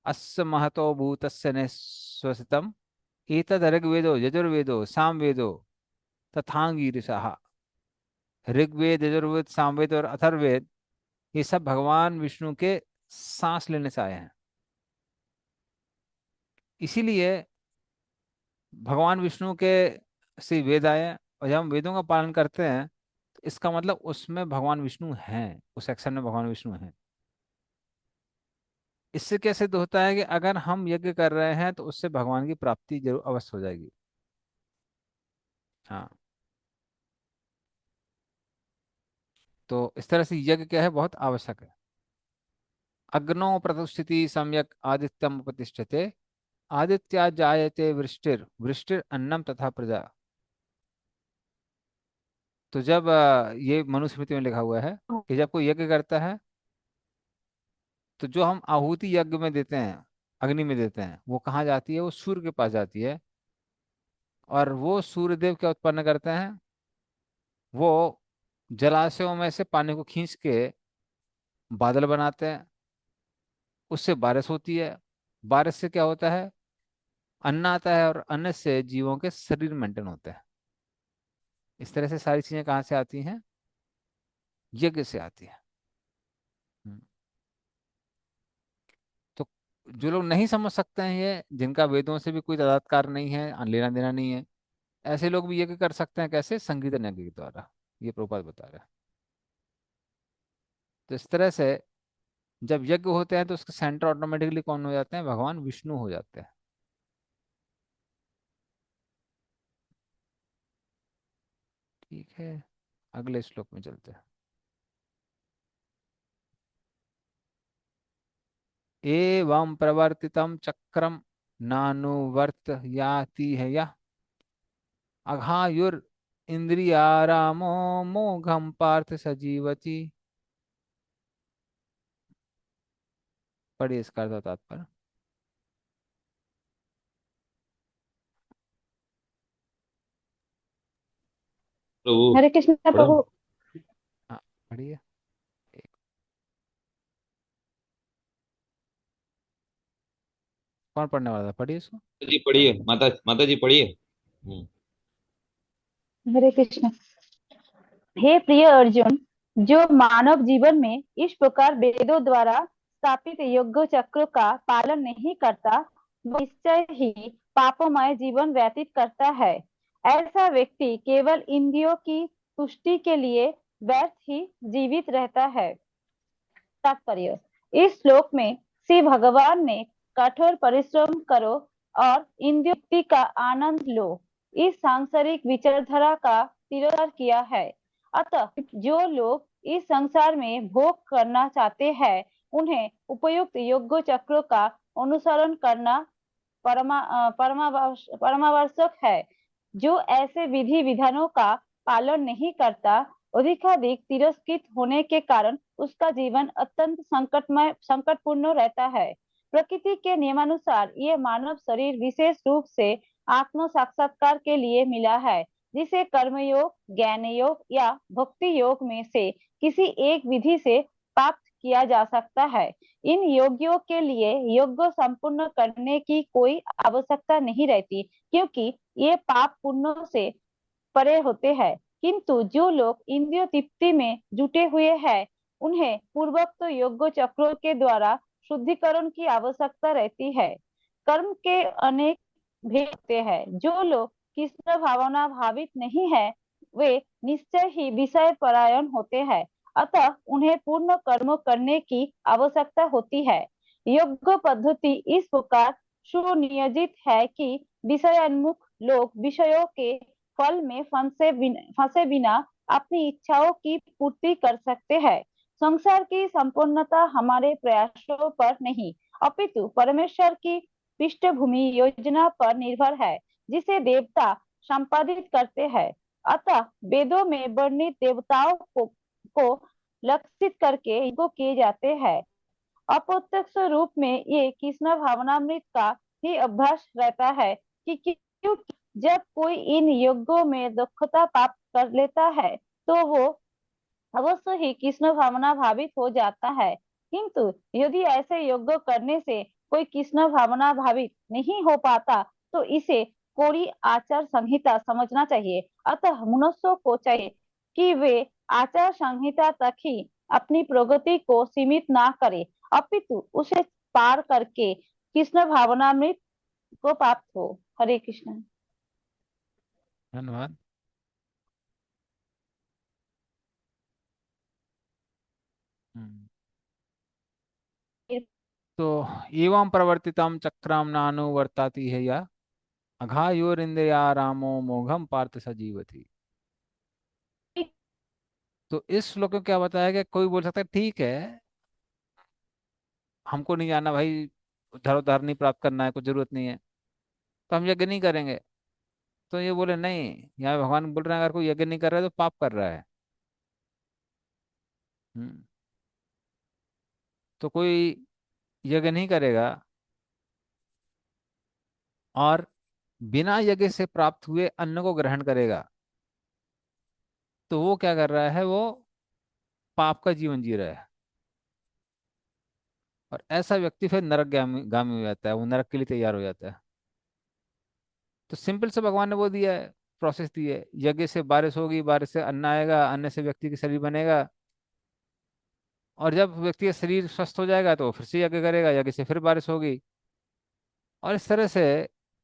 अस्य महतो भूतस्य निःश्वसितम् एतद् ऋग्वेदो यजुर्वेदो सामवेदो तथांगीरसः। ऋग्वेद, यजुर्वेद, सामवेद और अथर्ववेद ये सब भगवान विष्णु के सांस लेने से आए हैं। इसीलिए भगवान विष्णु के से वेद आए हैं। और जब हम वेदों का पालन करते हैं तो इसका मतलब उसमें भगवान विष्णु हैं, उस सेक्शन में भगवान विष्णु हैं। इससे क्या सिद्ध होता है कि अगर हम यज्ञ कर रहे हैं तो उससे भगवान की प्राप्ति जरूर अवश्य हो जाएगी। हाँ। तो इस तरह से यज्ञ क्या है? बहुत आवश्यक है। अग्नो प्रतिष्ठिति सम्यक आदित्यम उपतिष्ठते आदित्या जायते वृष्टिर वृष्टिर अन्नम तथा प्रजा। तो जब ये मनुस्मृति में लिखा हुआ है कि जब कोई यज्ञ करता है तो जो हम आहुति यज्ञ में देते हैं, अग्नि में देते हैं, वो कहाँ जाती है? वो सूर्य के पास जाती है। और वो सूर्यदेव क्या उत्पन्न करते हैं? वो जलाशयों में से पानी को खींच के बादल बनाते हैं। उससे बारिश होती है। बारिश से क्या होता है? अन्न आता है और अन्न से जीवों के शरीर मेंटेन होते हैं। इस तरह से सारी चीजें कहाँ से आती हैं? यज्ञ से आती है। हम्म। तो जो लोग नहीं समझ सकते हैं ये, जिनका वेदों से भी कोई तादात्म्य नहीं है, लेना देना नहीं है, ऐसे लोग भी यज्ञ कर सकते हैं। कैसे? संगीतन यज्ञ के द्वारा। ये प्रभुपाद बता रहे हैं। तो इस तरह से जब यज्ञ होते हैं तो उसके सेंटर ऑटोमेटिकली कौन हो जाते हैं? भगवान विष्णु हो जाते हैं। ठीक है, अगले श्लोक में चलते हैं। एवं प्रवर्तितम चक्रम नानुवर्तयाति है यह अघायुर इंद्रियारामो मोघम पार्थ सजीवति। पढ़िए इसका अर्थ और तात्पर्य। प्रभु हरे कृष्ण पढ़ो। प्रभु। हाँ, पढ़िए। कौन पढ़ने वाला था, पढ़िए इसको। जी पढ़िए, माता माता जी पढ़िए। हरे कृष्ण। हे प्रिय अर्जुन, जो मानव जीवन में इस प्रकार वेदों द्वारा स्थापित योग चक्र का पालन नहीं करता, वो निश्चय ही पापोमय जीवन व्यतीत करता है। ऐसा व्यक्ति केवल इंद्रियों की तुष्टि के लिए व्यर्थ ही जीवित रहता है। तात्पर्य, इस श्लोक में श्री भगवान ने कठोर परिश्रम करो और इंद्रियों का आनंद लो, इस सांसारिक विचारधारा का तिरस्कार किया है। अतः जो लोग इस संसार में भोग करना चाहते हैं, उन्हें उपयुक्त योग चक्रों का अनुसरण करना परमावश्यक है। जो ऐसे विधि विधानों का पालन नहीं करता, अधिकाधिक तिरस्कृत होने के कारण उसका जीवन अत्यंत संकटपूर्ण रहता है। प्रकृति के नियमानुसार ये मानव शरीर विशेष रूप से आत्म साक्षात्कार के लिए मिला है, जिसे कर्मयोग, ज्ञान योग या भक्ति योग में से किसी एक विधि से प्राप्त किया जा सकता है। इन योगियों के लिए यज्ञ संपूर्ण करने की कोई आवश्यकता नहीं रहती, क्योंकि ये पाप पुण्यों से परे होते हैं। किंतु जो लोग इंद्रिय तृप्ति में जुटे हुए हैं, उन्हें पूर्वोक्त योग चक्रों के द्वारा शुद्धिकरण की आवश्यकता रहती है। कर्म के अनेक भेद होते हैं। जो लोग कृष्ण भावना भावित नहीं है, वे निश्चय ही विषय परायण होते हैं। अतः उन्हें पूर्ण कर्म करने की आवश्यकता होती है। योग पद्धति इस प्रकार सुनियोजित है कि विषयोन्मुख लोग विषयों के फल में फंसे बिना अपनी इच्छाओं की पूर्ति कर सकते हैं। संसार की संपूर्णता हमारे प्रयासों पर नहीं, अपितु परमेश्वर की पृष्ठभूमि योजना पर निर्भर है, जिसे देवता संपादित करते हैं। अतः वेदों में वर्णित देवताओं को लक्षित करके इनको किए जाते हैं। अप्रत्यक्ष रूप में ये कृष्ण भावनामृत का ही अभ्यास रहता है कि क्योंकि जब कोई इन योगों में दक्षता प्राप्त कर लेता है, तो वो अवश्य ही कृष्ण भावना भावित हो जाता है। किंतु यदि ऐसे योग करने से कोई कृष्ण भावना भावित नहीं हो पाता, तो इसे कोरी आचार संहिता समझना चाहिए। अतः मनुष्यों को चाहिए कि वे आचार संहिता तक ही अपनी प्रगति को सीमित ना करे, अपितु उसे पार करके कृष्ण भावनामृत को प्राप्त हो। हरे कृष्ण। धन्यवाद। हम्म। तो एवं प्रवर्तितम चक्रम नानुवर्ताती है या अघायोरिंद्रिया रामो मोघम पार्थ सजीवति। तो इस श्लोक में क्या बताया गया, कोई बोल सकता है ठीक है, हमको नहीं जाना भाई, उद्धार उद्धार नहीं प्राप्त करना है, कुछ जरूरत नहीं है, तो हम यज्ञ नहीं करेंगे। तो ये बोले नहीं, यहाँ भगवान बोल रहे हैं अगर कोई यज्ञ नहीं कर रहा है तो पाप कर रहा है। हम्म। तो कोई यज्ञ नहीं करेगा और बिना यज्ञ से प्राप्त हुए अन्न को ग्रहण करेगा, तो वो क्या कर रहा है, वो पाप का जीवन जी रहा है। और ऐसा व्यक्ति फिर नरक गामी गामी हो जाता है, वो नरक के लिए तैयार हो जाता है। तो सिंपल से भगवान ने वो दिया है, प्रोसेस दी है, यज्ञ से बारिश होगी, बारिश से अन्न आएगा, अन्न से व्यक्ति का शरीर बनेगा, और जब व्यक्ति का शरीर स्वस्थ हो जाएगा तो वो फिर से यज्ञ करेगा, यज्ञ से फिर बारिश होगी, और इस तरह से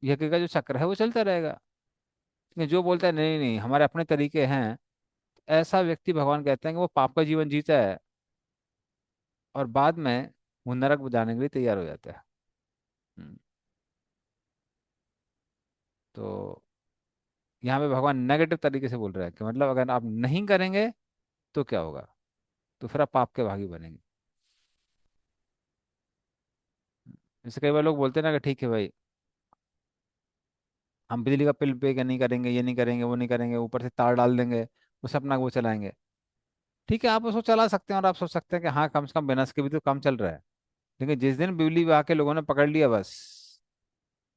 यज्ञ का जो चक्र है वो चलता रहेगा। लेकिन जो बोलता है नहीं नहीं हमारे अपने तरीके हैं, ऐसा व्यक्ति भगवान कहते हैं कि वो पाप का जीवन जीता है और बाद में वो नरक जाने के लिए तैयार हो जाता है। हम्म। तो यहाँ पे भगवान नेगेटिव तरीके से बोल रहा है कि मतलब अगर आप नहीं करेंगे तो क्या होगा, तो फिर आप पाप के भागी बनेंगे। जैसे कई बार लोग बोलते हैं ना कि ठीक है भाई, हम बिजली का बिल पे नहीं करेंगे, ये नहीं करेंगे, वो नहीं करेंगे, ऊपर से तार डाल देंगे, उसे अपना वो चलाएंगे। ठीक है, आप उसको चला सकते हैं और आप सोच सकते हैं कि हाँ कम से कम बिना इसके भी तो काम चल रहा है। लेकिन जिस दिन बिजली विभाग के लोगों ने पकड़ लिया, बस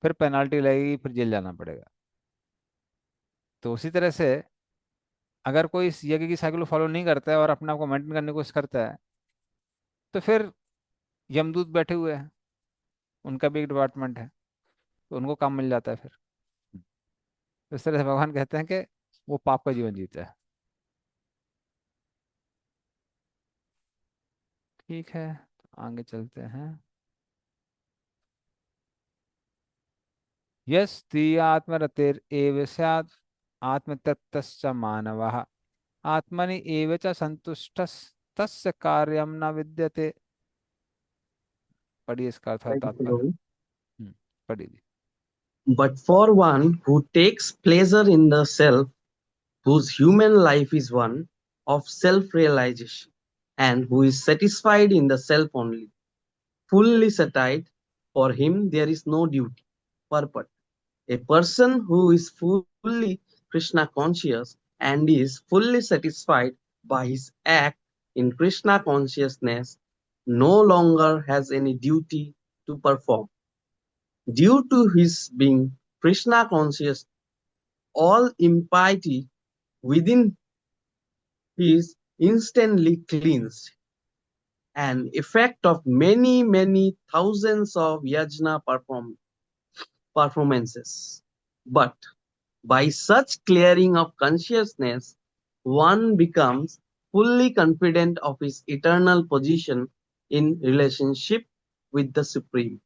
फिर पेनाल्टी लगेगी, फिर जेल जाना पड़ेगा। तो उसी तरह से अगर कोई इस यज्ञ की साइकिल को फॉलो नहीं करता है और अपने आप को मेंटेन करने की कोशिश करता है, तो फिर यमदूत बैठे हुए हैं, उनका भी एक डिपार्टमेंट है, तो उनको काम मिल जाता है फिर। तो इस तरह से भगवान कहते हैं कि वो पाप का जीवन जीता है। ठीक है, तो आगे चलते हैं। यस्ति आत्मरतेर एव स्यात् आत्मतत्तश्च मानवः आत्मनि एव च संतुष्टस् तस्य कार्यं न विद्यते। पढ़िए इसका अर्थ और तात्पर्य। पढ़िए जी। But for one who takes pleasure in the self, whose human life is one of self-realization, and who is satisfied in the self only, fully satisfied, for him there is no duty, purport. A person who is fully Krishna conscious and is fully satisfied by his act in Krishna consciousness no longer has any duty to perform. Due to his being Krishna conscious, all impiety within is instantly cleansed, an effect of many, many thousands of yajna performances. But by such clearing of consciousness, one becomes fully confident of his eternal position in relationship with the Supreme.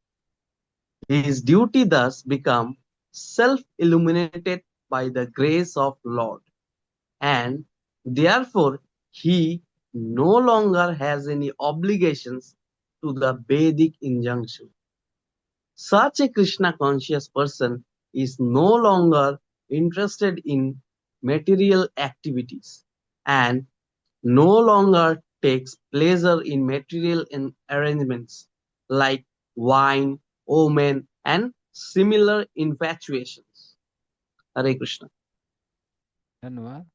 His duty thus becomes self-illuminated by the grace of Lord, and therefore he no longer has any obligations to the Vedic injunction. Such a Krishna conscious person is no longer interested in material activities and no longer takes pleasure in material arrangements like wine, women, and similar infatuations. Hare Krishna. धन्यवाद।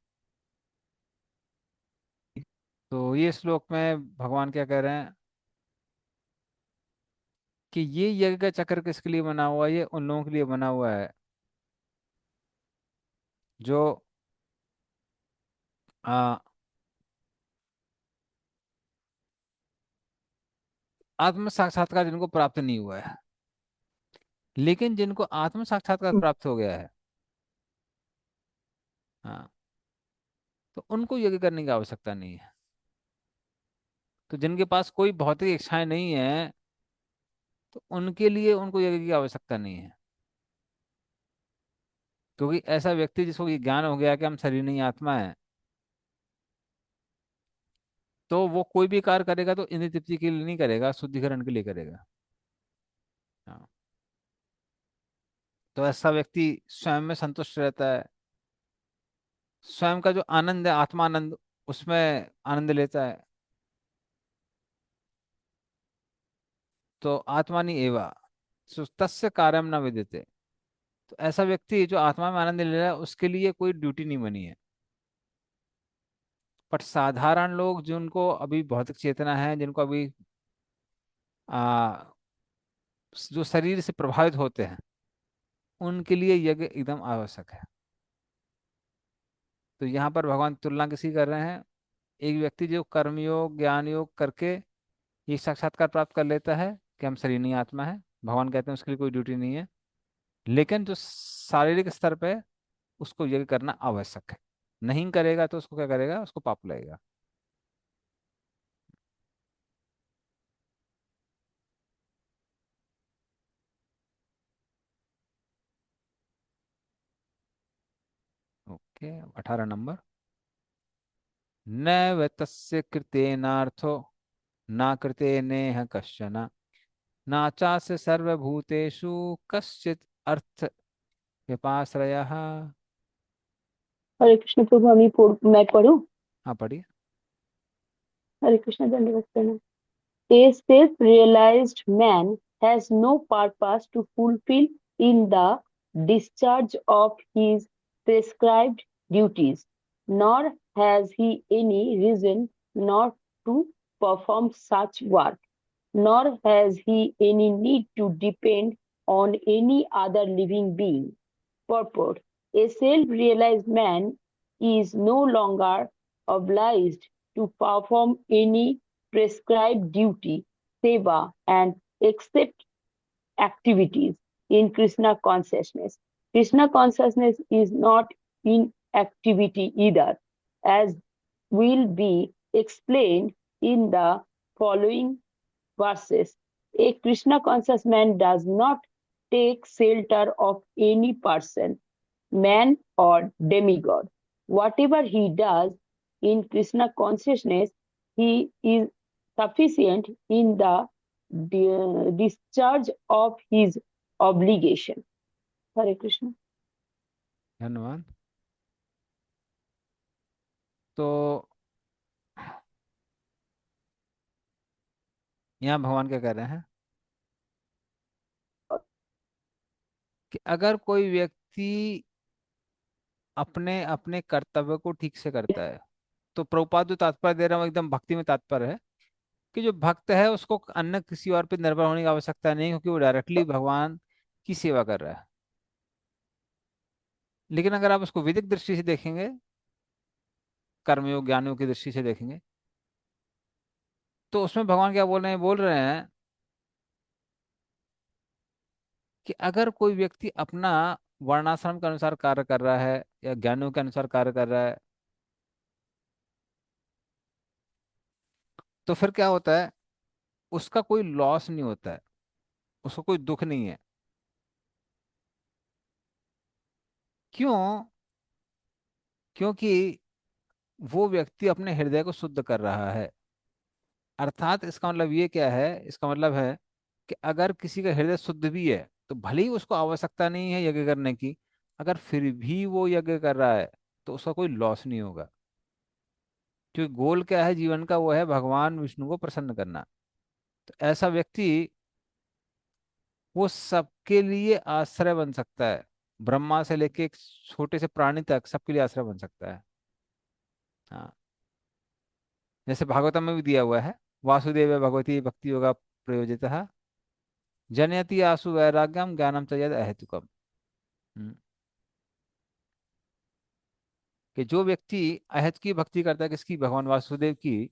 तो ये श्लोक में भगवान क्या कह रहे हैं कि ये यज्ञ का चक्र किसके लिए बना हुआ है? ये उन लोगों के लिए बना हुआ है जो आ, आत्म साक्षात्कार जिनको प्राप्त नहीं हुआ है। लेकिन जिनको आत्म साक्षात्कार प्राप्त हो गया है, हाँ, तो उनको यज्ञ करने की आवश्यकता नहीं है। तो जिनके पास कोई भौतिक इच्छाएं नहीं है, तो उनके लिए उनको यज्ञ की आवश्यकता नहीं है। क्योंकि ऐसा व्यक्ति जिसको ये ज्ञान हो गया कि हम शरीर नहीं आत्मा है, तो वो कोई भी कार्य करेगा तो इंद्रिय तृप्ति के लिए नहीं करेगा, शुद्धिकरण के लिए करेगा। हाँ, तो ऐसा व्यक्ति स्वयं में संतुष्ट रहता है, स्वयं का जो आनंद है, आत्मा आनंद, उसमें आनंद लेता है। तो आत्मानि एवा तस्य कार्यम न विद्यते। तो ऐसा व्यक्ति जो आत्मा में आनंद ले रहा है, उसके लिए कोई ड्यूटी नहीं बनी है। पर साधारण लोग जिनको अभी भौतिक चेतना है, जिनको अभी आ, जो शरीर से प्रभावित होते हैं, उनके लिए यज्ञ एकदम आवश्यक है। तो यहाँ पर भगवान तुलना किसी कर रहे हैं? एक व्यक्ति जो कर्मयोग ज्ञान योग करके ये साक्षात्कार प्राप्त कर लेता है कि हम शरीर नहीं आत्मा है, भगवान कहते हैं उसके लिए कोई ड्यूटी नहीं है। लेकिन जो शारीरिक स्तर पे, उसको यज्ञ करना आवश्यक है। नहीं करेगा तो उसको क्या करेगा? उसको पाप लगेगा। Okay, 18 number. नैव तस्य कृतेनार्थो न कृते नेह कश्चन नाचास्य सर्वभूतेषु कश्चित् अर्थ व्यपाश्रयः। हरे कृष्ण प्रभु, मैं पढ़ूं? हाँ, पढ़िए। हरे कृष्ण, दंडवत प्रणाम। A self-realized man has no purpose to fulfill in the discharge of his prescribed duties, nor has he any reason not to perform such work, nor has he any need to depend on any other living being. Purport: a self-realized man is no longer obliged to perform any prescribed duty, seva, and accept activities. in Krishna consciousness. Krishna consciousness is not in activity either, as will be explained in the following verses. A Krishna conscious man does not take shelter of any person, man, or demigod. Whatever he does in Krishna consciousness, he is sufficient in the discharge of his obligation. Hare Krishna. धन्यवाद। तो यहाँ भगवान क्या कह रहे हैं कि अगर कोई व्यक्ति अपने अपने कर्तव्य को ठीक से करता है, तो प्रभुपाद जो तात्पर्य दे रहा हूँ एकदम भक्ति में तात्पर्य है कि जो भक्त है उसको अन्य किसी और पे निर्भर होने की आवश्यकता नहीं, क्योंकि वो डायरेक्टली भगवान की सेवा कर रहा है। लेकिन अगर आप उसको वैदिक दृष्टि से देखेंगे, कर्मयोग ज्ञानियों की दृष्टि से देखेंगे, तो उसमें भगवान क्या बोल रहे हैं कि अगर कोई व्यक्ति अपना वर्णाश्रम के अनुसार कार्य कर रहा है या ज्ञानियों के अनुसार कार्य कर रहा है, तो फिर क्या होता है, उसका कोई लॉस नहीं होता है, उसको कोई दुख नहीं है। क्यों? क्योंकि वो व्यक्ति अपने हृदय को शुद्ध कर रहा है। अर्थात इसका मतलब ये क्या है, इसका मतलब है कि अगर किसी का हृदय शुद्ध भी है तो भले ही उसको आवश्यकता नहीं है यज्ञ करने की, अगर फिर भी वो यज्ञ कर रहा है तो उसका कोई लॉस नहीं होगा। क्योंकि गोल क्या है जीवन का, वो है भगवान विष्णु को प्रसन्न करना। तो ऐसा व्यक्ति वो सबके लिए आश्रय बन सकता है, ब्रह्मा से लेके एक छोटे से प्राणी तक सबके लिए आश्रय बन सकता है। हाँ, जैसे भागवतम में भी दिया हुआ है, वासुदेव भगवती भक्ति योगा प्रयोजितः जनयति आसु वैराग्यम ज्ञानम च यद अहेतुकम। हम्म, कि जो व्यक्ति अहेतु की भक्ति करता है, किसकी, भगवान वासुदेव की,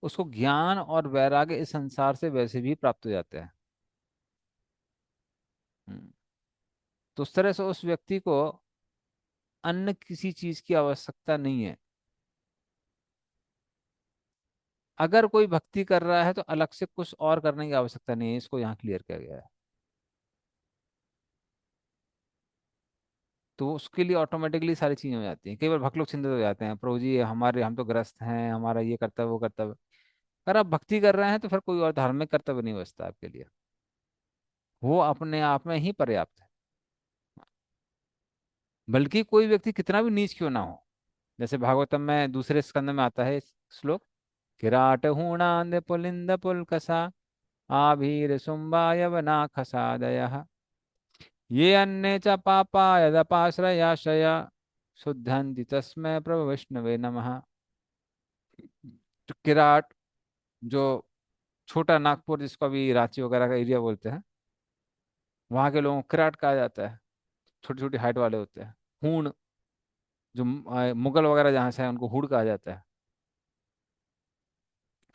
उसको ज्ञान और वैराग्य इस संसार से वैसे भी प्राप्त हो जाते हैं। हम्म, तो उस तरह से उस व्यक्ति को अन्य किसी चीज की आवश्यकता नहीं है। अगर कोई भक्ति कर रहा है तो अलग से कुछ और करने की आवश्यकता नहीं है, इसको यहाँ क्लियर किया गया है। तो उसके लिए ऑटोमेटिकली सारी चीजें हो जाती हैं। कई बार भक्त लोग चिंतित हो जाते हैं, प्रभु जी हमारे, हम तो ग्रस्त हैं, हमारा ये कर्तव्य वो कर्तव्य। अगर आप भक्ति कर रहे हैं तो फिर कोई और धार्मिक कर्तव्य नहीं बचता आपके लिए, वो अपने आप में ही पर्याप्त है। बल्कि कोई व्यक्ति कितना भी नीच क्यों ना हो, जैसे भागवतम में दूसरे स्कंद में आता है श्लोक, किराट हूणांद पुलिंद पुलकसा आभीर सुम्बाय वना खसादय ये अन्य च पापा यदपाश्रयाशय शुद्धन्ति तस्मै प्रभु विष्णवे नमः। तो किराट, जो छोटा नागपुर जिसको अभी रांची वगैरह का एरिया बोलते हैं, वहां के लोगों को किराट कहा जाता है। छोटी छोटी हाइट वाले होते हैं। हूण, जो मुगल वगैरह जहाँ से है उनको हुड़ कहा जाता है।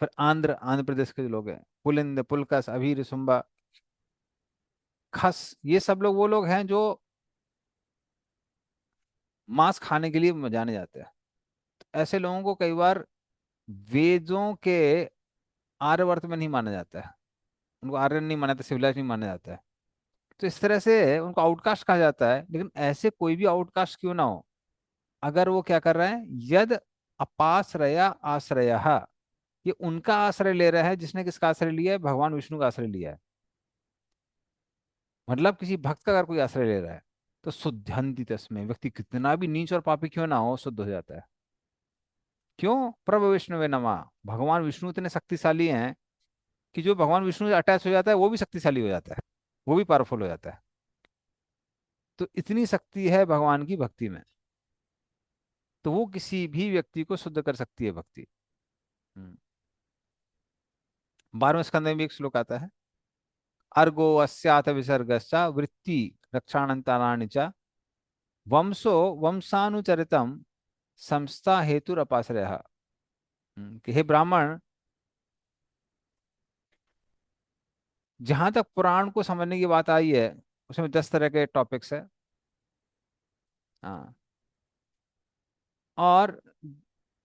फिर आंध्र प्रदेश के जो लोग हैं, पुलिंद पुलकस अभीर सुम्बा खस, ये सब लोग वो लोग हैं जो मांस खाने के लिए जाने जाते हैं। तो ऐसे लोगों को कई बार वेदों के आर्यवर्त में नहीं माना जाता है, उनको आर्यन नहीं माना जाता, सिविलाइज नहीं माना जाता है। तो इस तरह से उनको आउटकास्ट कहा जाता है। लेकिन ऐसे कोई भी आउटकास्ट क्यों ना हो, अगर वो क्या कर रहे हैं, यद अपाश्रया आश्रय, ये उनका आश्रय ले रहा है जिसने किसका आश्रय लिया है, भगवान विष्णु का आश्रय लिया है। मतलब किसी भक्त का अगर कोई आश्रय ले रहा है तो शुद्धंति तस्मै, व्यक्ति कितना भी नीच और पापी क्यों ना हो शुद्ध हो जाता है। क्यों? प्रभु विष्णुवे नमः, भगवान विष्णु इतने शक्तिशाली हैं कि जो भगवान विष्णु से अटैच हो जाता है वो भी शक्तिशाली हो जाता है, वो भी पावरफुल हो जाता है। तो इतनी शक्ति है भगवान की भक्ति में, तो वो किसी भी व्यक्ति को शुद्ध कर सकती है भक्ति। 12वें स्कंद में भी एक श्लोक आता है, अर्गो अस्याथ विसर्गश्च वृत्ति रक्षाणंतराणि च वंशो वंशानुचरितम संस्था हेतुरपाश्रय। कि हे ब्राह्मण, जहां तक पुराण को समझने की बात आई है उसमें 10 तरह के टॉपिक्स है। हाँ। और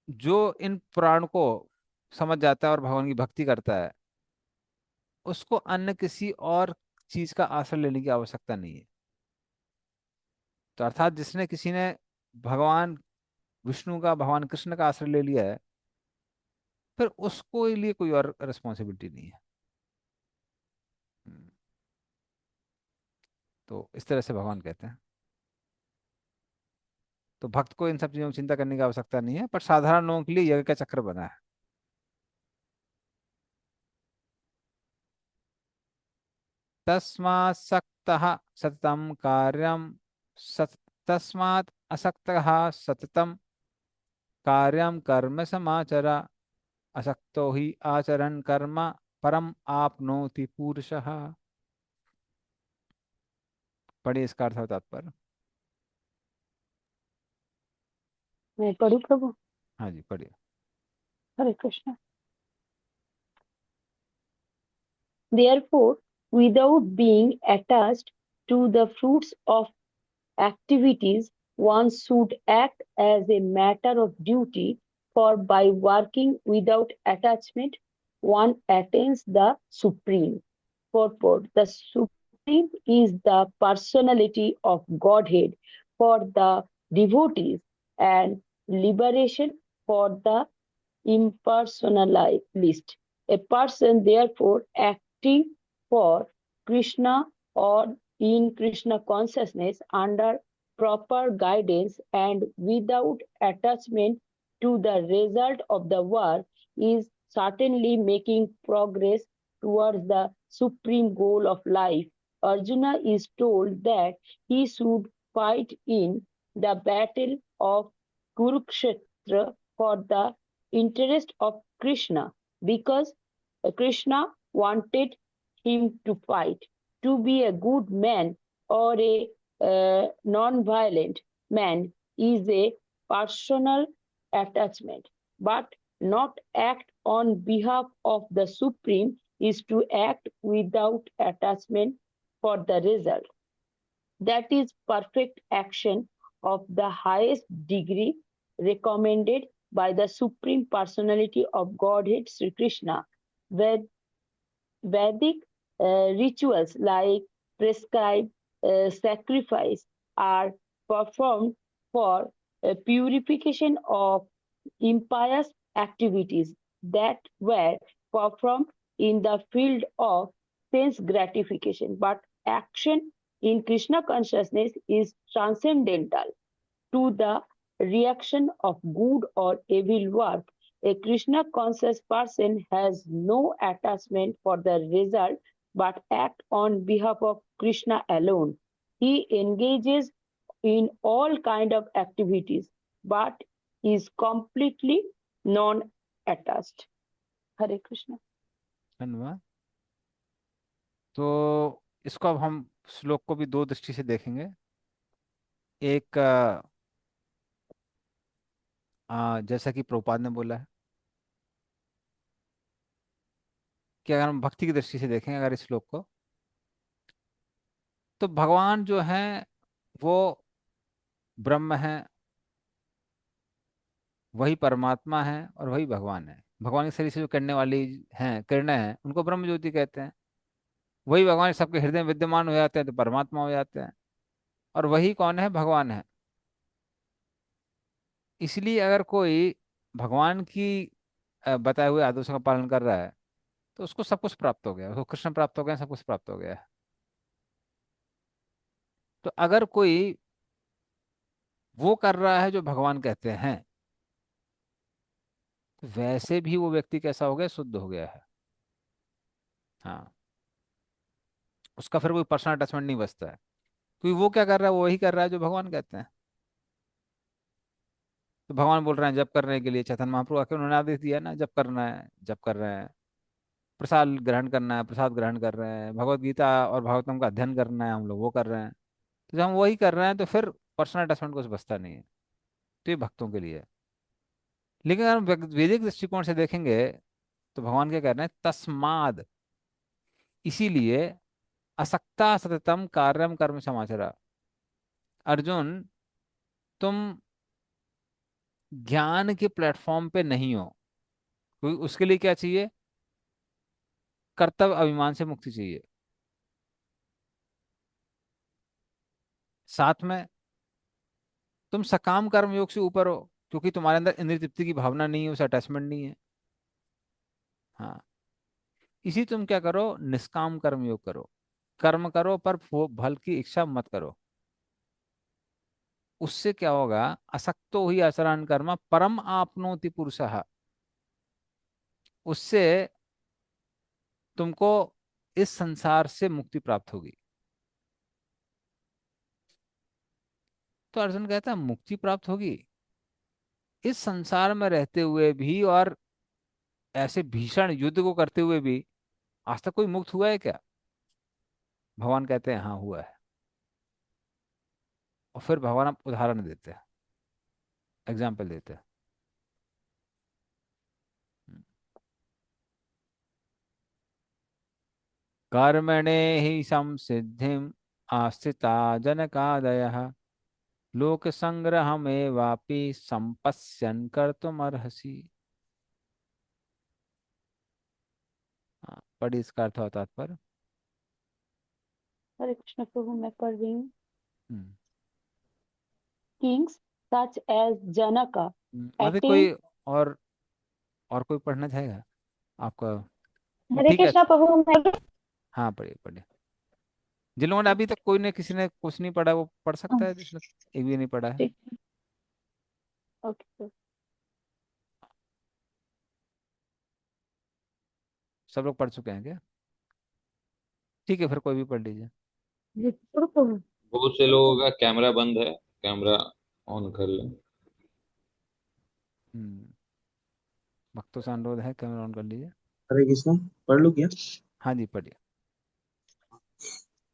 जो इन पुराण को समझ जाता है और भगवान की भक्ति करता है, उसको अन्य किसी और चीज का आश्रय लेने की आवश्यकता नहीं है। तो अर्थात जिसने किसी ने भगवान विष्णु का, भगवान कृष्ण का आश्रय ले लिया है, फिर उसको लिए कोई और रिस्पॉन्सिबिलिटी नहीं है। हम्म, तो इस तरह से भगवान कहते हैं। तो भक्त को इन सब चीजों की चिंता करने की आवश्यकता नहीं है, पर साधारण लोगों के लिए यज्ञ का चक्र बना है। तस्मात् सक्तः सततं कार्यं सत तस्मात् असक्तः सततं कार्यं कर्म समाचर, असक्तो ही आचरण कर्म परम आपनोति पुरुषः। पढ़िए इसका अर्थ और तात्पर्य। मैं पढ़ू प्रभु? हाँ जी, पढ़िए। हरे Krishna. Therefore, without being attached to the fruits of activities, one should act as a matter of duty, for by working without attachment, one attains the Supreme. Purport: the Supreme is the personality of Godhead for the devotees and liberation for the impersonalist. A person, therefore, acting for Krishna or in Krishna consciousness under proper guidance and without attachment to the result of the work is certainly making progress towards the supreme goal of life. Arjuna is told that he should fight in the battle of Kurukshetra for the interest of Krishna because Krishna wanted him to fight. To be a good man or a non-violent man is a personal attachment, but not act on behalf of the Supreme is to act without attachment for the result. That is perfect action of the highest degree recommended by the Supreme Personality of Godhead Sri Krishna. Vedic rituals like prescribed sacrifice are performed for purification of impious activities that were performed in the field of sense gratification. But action in Krishna consciousness is transcendental to the reaction of good or evil work. A Krishna conscious person has no attachment for the result but act on behalf of Krishna alone. He engages in all kind of activities but is completely non-attached. Hare Krishna. धन्यवाद। तो इसको अब हम श्लोक को भी दो दृष्टि से देखेंगे। एक जैसा कि प्रभुपाद ने बोला है कि अगर हम भक्ति की दृष्टि से देखें अगर इस श्लोक को, तो भगवान जो है वो ब्रह्म है, वही परमात्मा है और वही भगवान है। भगवान के शरीर से जो करने वाली हैं किरणें हैं उनको ब्रह्म ज्योति कहते हैं। वही भगवान सबके हृदय में विद्यमान हो जाते हैं तो परमात्मा हो जाते हैं। और वही कौन है? भगवान है। इसलिए अगर कोई भगवान की बताए हुए आदेशों का पालन कर रहा है तो उसको सब कुछ प्राप्त हो गया, उसको कृष्ण प्राप्त हो गया, सब कुछ प्राप्त हो गया है। तो अगर कोई वो कर रहा है जो भगवान कहते हैं, तो वैसे भी वो व्यक्ति कैसा हो गया? शुद्ध हो गया है। हाँ, उसका फिर कोई पर्सनल अटैचमेंट नहीं बचता है, क्योंकि वो क्या कर रहा है? वो वही कर रहा है जो भगवान कहते हैं। तो भगवान बोल रहे हैं जप करने के लिए, चैतन्य महाप्रभु आके उन्होंने आदेश दिया ना, जप करना है, जप कर रहे हैं। प्रसाद ग्रहण करना है, प्रसाद ग्रहण कर रहे हैं। भगवत गीता और भागवतम का अध्ययन करना है, हम लोग वो कर रहे हैं। तो जब हम वही कर रहे हैं तो फिर पर्सनल अटैचमेंट कुछ बचता नहीं है। तो ये भक्तों के लिए है। लेकिन अगर हम वैदिक दृष्टिकोण से देखेंगे तो भगवान क्या कह रहे हैं? तस्माद, इसीलिए असक्ता सततम कार्यम कर्म समाचरा। अर्जुन, तुम ज्ञान के प्लेटफॉर्म पे नहीं हो, क्योंकि उसके लिए क्या चाहिए? कर्तव्य अभिमान से मुक्ति चाहिए। साथ में तुम सकाम कर्म योग से ऊपर हो, क्योंकि तुम्हारे अंदर इंद्रिय तृप्ति की भावना नहीं है, उसे अटैचमेंट नहीं है। हाँ, इसी तुम क्या करो, निष्काम कर्म योग करो। कर्म करो पर वो फल की इच्छा मत करो। उससे क्या होगा? असक्तो ही आचरण कर्म परम आपनोति पुरुषः। उससे तुमको इस संसार से मुक्ति प्राप्त होगी। तो अर्जुन कहता है मुक्ति प्राप्त होगी इस संसार में रहते हुए भी, और ऐसे भीषण युद्ध को करते हुए भी। आज तक कोई मुक्त हुआ है क्या? भगवान कहते हैं हाँ हुआ है। और फिर भगवान आप उदाहरण देते हैं, एग्जाम्पल देते हैं। कर्मणे ही संसिद्धिम आस्थिता जनकादयः लोक संग्रह में वापि संपश्यन कर तुम अर्हसि। हाँ, पढ़ी इसका अर्थ और तात्पर्य। हरे कृष्ण प्रभु, मैं पढ़ रही हूँ। हम्म, Kings such as Janaka मतलब attained. कोई और कोई पढ़ना चाहेगा आपका? हरे ठीक है। कृष्णा प्रभु मैं। हाँ, पढ़िए पढ़िए। जिन लोगों ने अभी तक कोई ने किसी ने कुछ नहीं पढ़ा वो पढ़ सकता है, जिसने एक भी नहीं पढ़ा है। ठीक, ओके। सब लोग पढ़ चुके हैं क्या? ठीक है, फिर कोई भी पढ़ लीजिए। जी प्रभु। बहुत से लोगों का कैमरा बंद है, कैमरा ऑन कर लें। हम्म, भक्तों से अनुरोध है, कैमरा ऑन कर लीजिए। हरे कृष्ण। पढ़ लो क्या? हाँ जी, पढ़िए।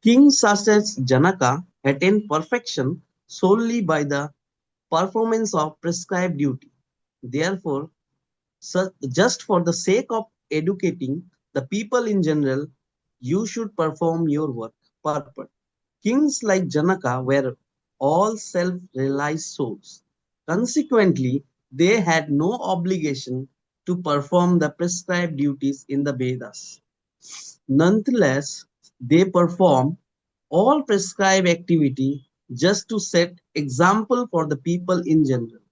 Kings such as Janaka attained perfection solely by the performance of prescribed duty. Therefore, just for the sake of educating the people in general, you should perform your work. Purport. Kings like Janaka were all self-realized souls. Consequently, they had no obligation to perform the prescribed duties in the Vedas. Nonetheless, they perform all prescribed activity just to set example for the people in general.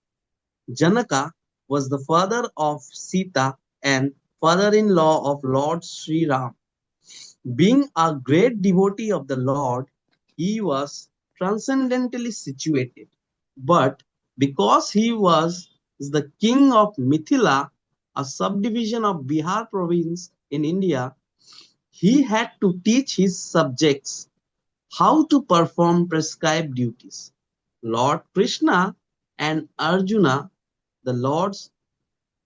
Janaka was the father of Sita and father-in-law of Lord Sri Ram. Being a great devotee of the Lord, he was transcendently situated. But because he was the king of Mithila, a subdivision of Bihar province in India, he had to teach his subjects how to perform prescribed duties. Lord Krishna and Arjuna, the Lord's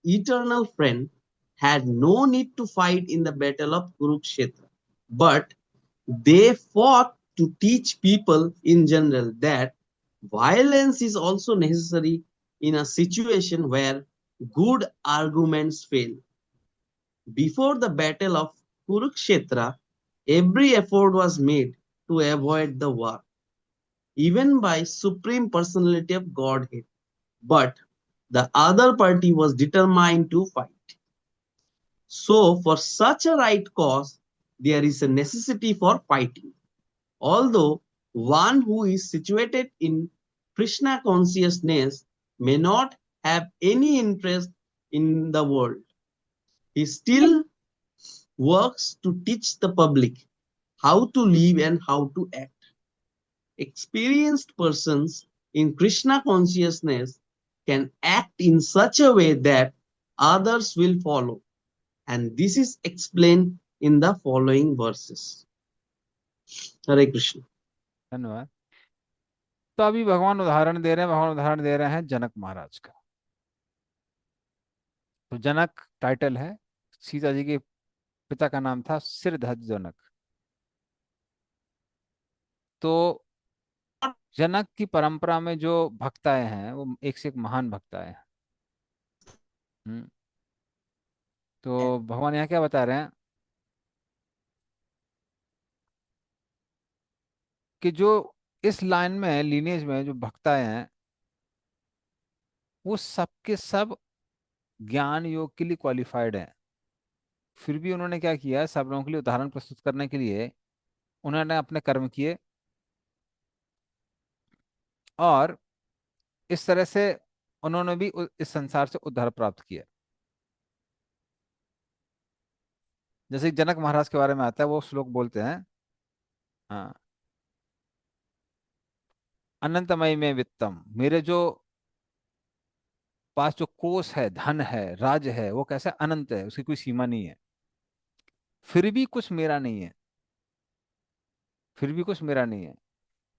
eternal friend, had no need to fight in the battle of Kurukshetra, but they fought to teach people in general that violence is also necessary in a situation where good arguments fail. Before the battle of Kurukshetra, every effort was made to avoid the war, even by Supreme Personality of Godhead. But the other party was determined to fight. So, for such a right cause, there is a necessity for fighting. Although one who is situated in Krishna consciousness may not have any interest in the world, he still works to teach the public how to live and how to act. Experienced persons in Krishna consciousness can act in such a way that others will follow, and this is explained in the following verses. Hare Krishna. धन्यवाद। तो अभी भगवान उदाहरण दे रहे हैं जनक महाराज का। तो जनक title है, सीता जी के पिता का नाम था सिरधज जनक। तो जनक की परंपरा में जो भक्ताएं हैं वो एक से एक महान भक्ताएं हैं। हम्म, तो भगवान यहाँ क्या बता रहे हैं? कि जो इस लाइन में लीनियज में जो भक्ताएं हैं वो सबके सब ज्ञान योग के लिए क्वालिफाइड हैं। फिर भी उन्होंने क्या किया, सब लोगों के लिए उदाहरण प्रस्तुत करने के लिए उन्होंने अपने कर्म किए और इस तरह से उन्होंने भी इस संसार से उद्धार प्राप्त किया। जैसे कि जनक महाराज के बारे में आता है, वो श्लोक बोलते हैं, हाँ, अनंतमय में वित्तम, मेरे जो पास जो कोष है, धन है, राज है, वो कैसे अनंत है, उसकी कोई सीमा नहीं है। फिर भी कुछ मेरा नहीं है, फिर भी कुछ मेरा नहीं है।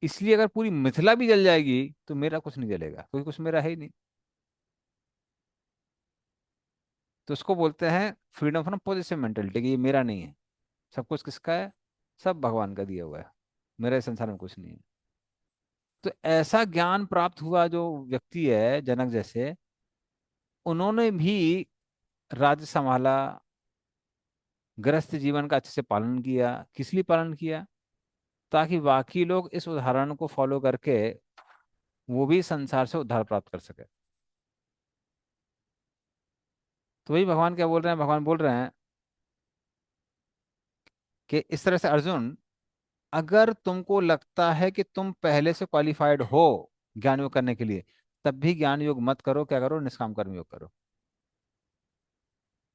इसलिए अगर पूरी मिथिला भी जल जाएगी तो मेरा कुछ नहीं जलेगा, क्योंकि कुछ मेरा है ही नहीं। तो उसको बोलते हैं फ्रीडम फ्रॉम पोजेसिव मेंटेलिटी, कि ये मेरा नहीं है, सब कुछ किसका है, सब भगवान का दिया हुआ है, मेरे संसार में कुछ नहीं है। तो ऐसा ज्ञान प्राप्त हुआ जो व्यक्ति है जनक जैसे, उन्होंने भी राज्य संभाला, गृहस्थ जीवन का अच्छे से पालन किया। किस लिए पालन किया? ताकि बाकी लोग इस उदाहरण को फॉलो करके वो भी संसार से उद्धार प्राप्त कर सके। तो वही भगवान क्या बोल रहे हैं, भगवान बोल रहे हैं कि इस तरह से अर्जुन, अगर तुमको लगता है कि तुम पहले से क्वालिफाइड हो ज्ञान योग करने के लिए, तब भी ज्ञान योग मत करो, क्या करो, निष्काम कर्म योग करो।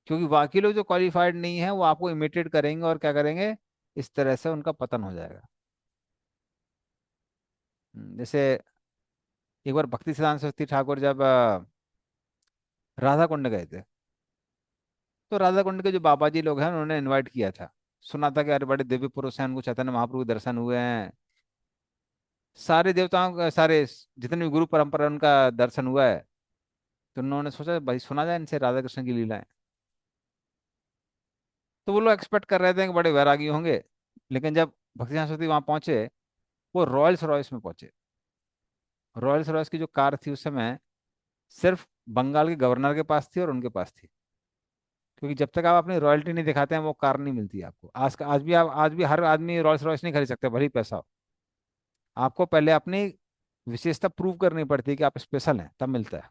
क्योंकि बाकी लोग जो क्वालिफाइड नहीं है वो आपको इमिटेट करेंगे और क्या करेंगे, इस तरह से उनका पतन हो जाएगा। जैसे एक बार भक्ति सिद्धांत सरस्वती ठाकुर जब राधा कुंड गए थे, तो राधा कुंड के जो बाबा जी लोग हैं उन्होंने इनवाइट किया था। सुना था कि अरे बड़े दिव्य पुरुष हैं, उनको चैतन्य महाप्रभु के दर्शन हुए हैं, सारे देवताओं का, सारे जितने भी गुरु परंपरा उनका दर्शन हुआ है। तो उन्होंने सोचा भाई सुना जाए इनसे राधा कृष्ण की लीलाएं। तो वो लोग एक्सपेक्ट कर रहे थे कि बड़े वैरागी होंगे। लेकिन जब भक्ति सरस्वती वहां पहुंचे, वो रॉयल्स रॉयस में पहुंचे। रॉयल्स रॉयस की जो कार थी उस समय सिर्फ बंगाल के गवर्नर के पास थी और उनके पास थी। क्योंकि जब तक आप अपनी रॉयल्टी नहीं दिखाते हैं वो कार नहीं मिलती आपको। आज भी हर आदमी रॉयल्स रॉयस नहीं खरीद सकते, भले ही पैसा हो। आपको पहले अपनी विशेषता प्रूव करनी पड़ती है कि आप स्पेशल हैं, तब मिलता है।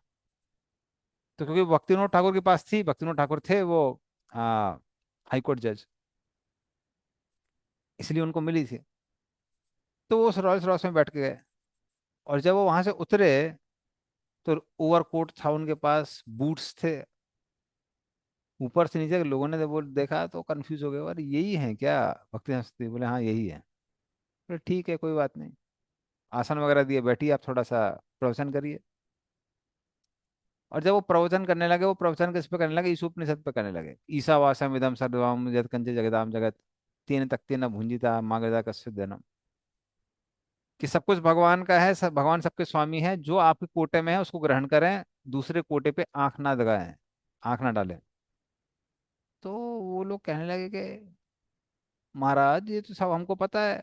तो क्योंकि भक्तिविनोद ठाकुर के पास थी, भक्तिविनोद ठाकुर थे वो हाई कोर्ट जज, इसलिए उनको मिली थी। तो वो उस रॉयल्स रॉयस में बैठ के गए। और जब वो वहां से उतरे तो ओवरकोट था उनके पास, बूट्स थे, ऊपर से नीचे के लोगों ने जब वो देखा तो कंफ्यूज हो गए, अरे यही है क्या भक्ति हंसती? बोले हाँ यही है। बोले ठीक है, कोई बात नहीं, आसन वगैरह दिए, बैठिए, आप थोड़ा सा प्रवचन करिए। और जब वो प्रवचन करने लगे, वो प्रवचन किस पे करने लगे, ईशोपनिषद पे करने लगे। ईशावास्यम इदम सर्वम यत्किंच जगदाम जगत, तेन तक्ते न भुंजिता मागधा कस्य देनम। कि सब कुछ भगवान का है, सब भगवान सबके स्वामी है, जो आपके कोटे में है उसको ग्रहण करें, दूसरे कोटे पे आंख ना लगाएं, आंख ना डालें। तो वो लोग कहने लगे कि महाराज ये तो सब हमको पता है,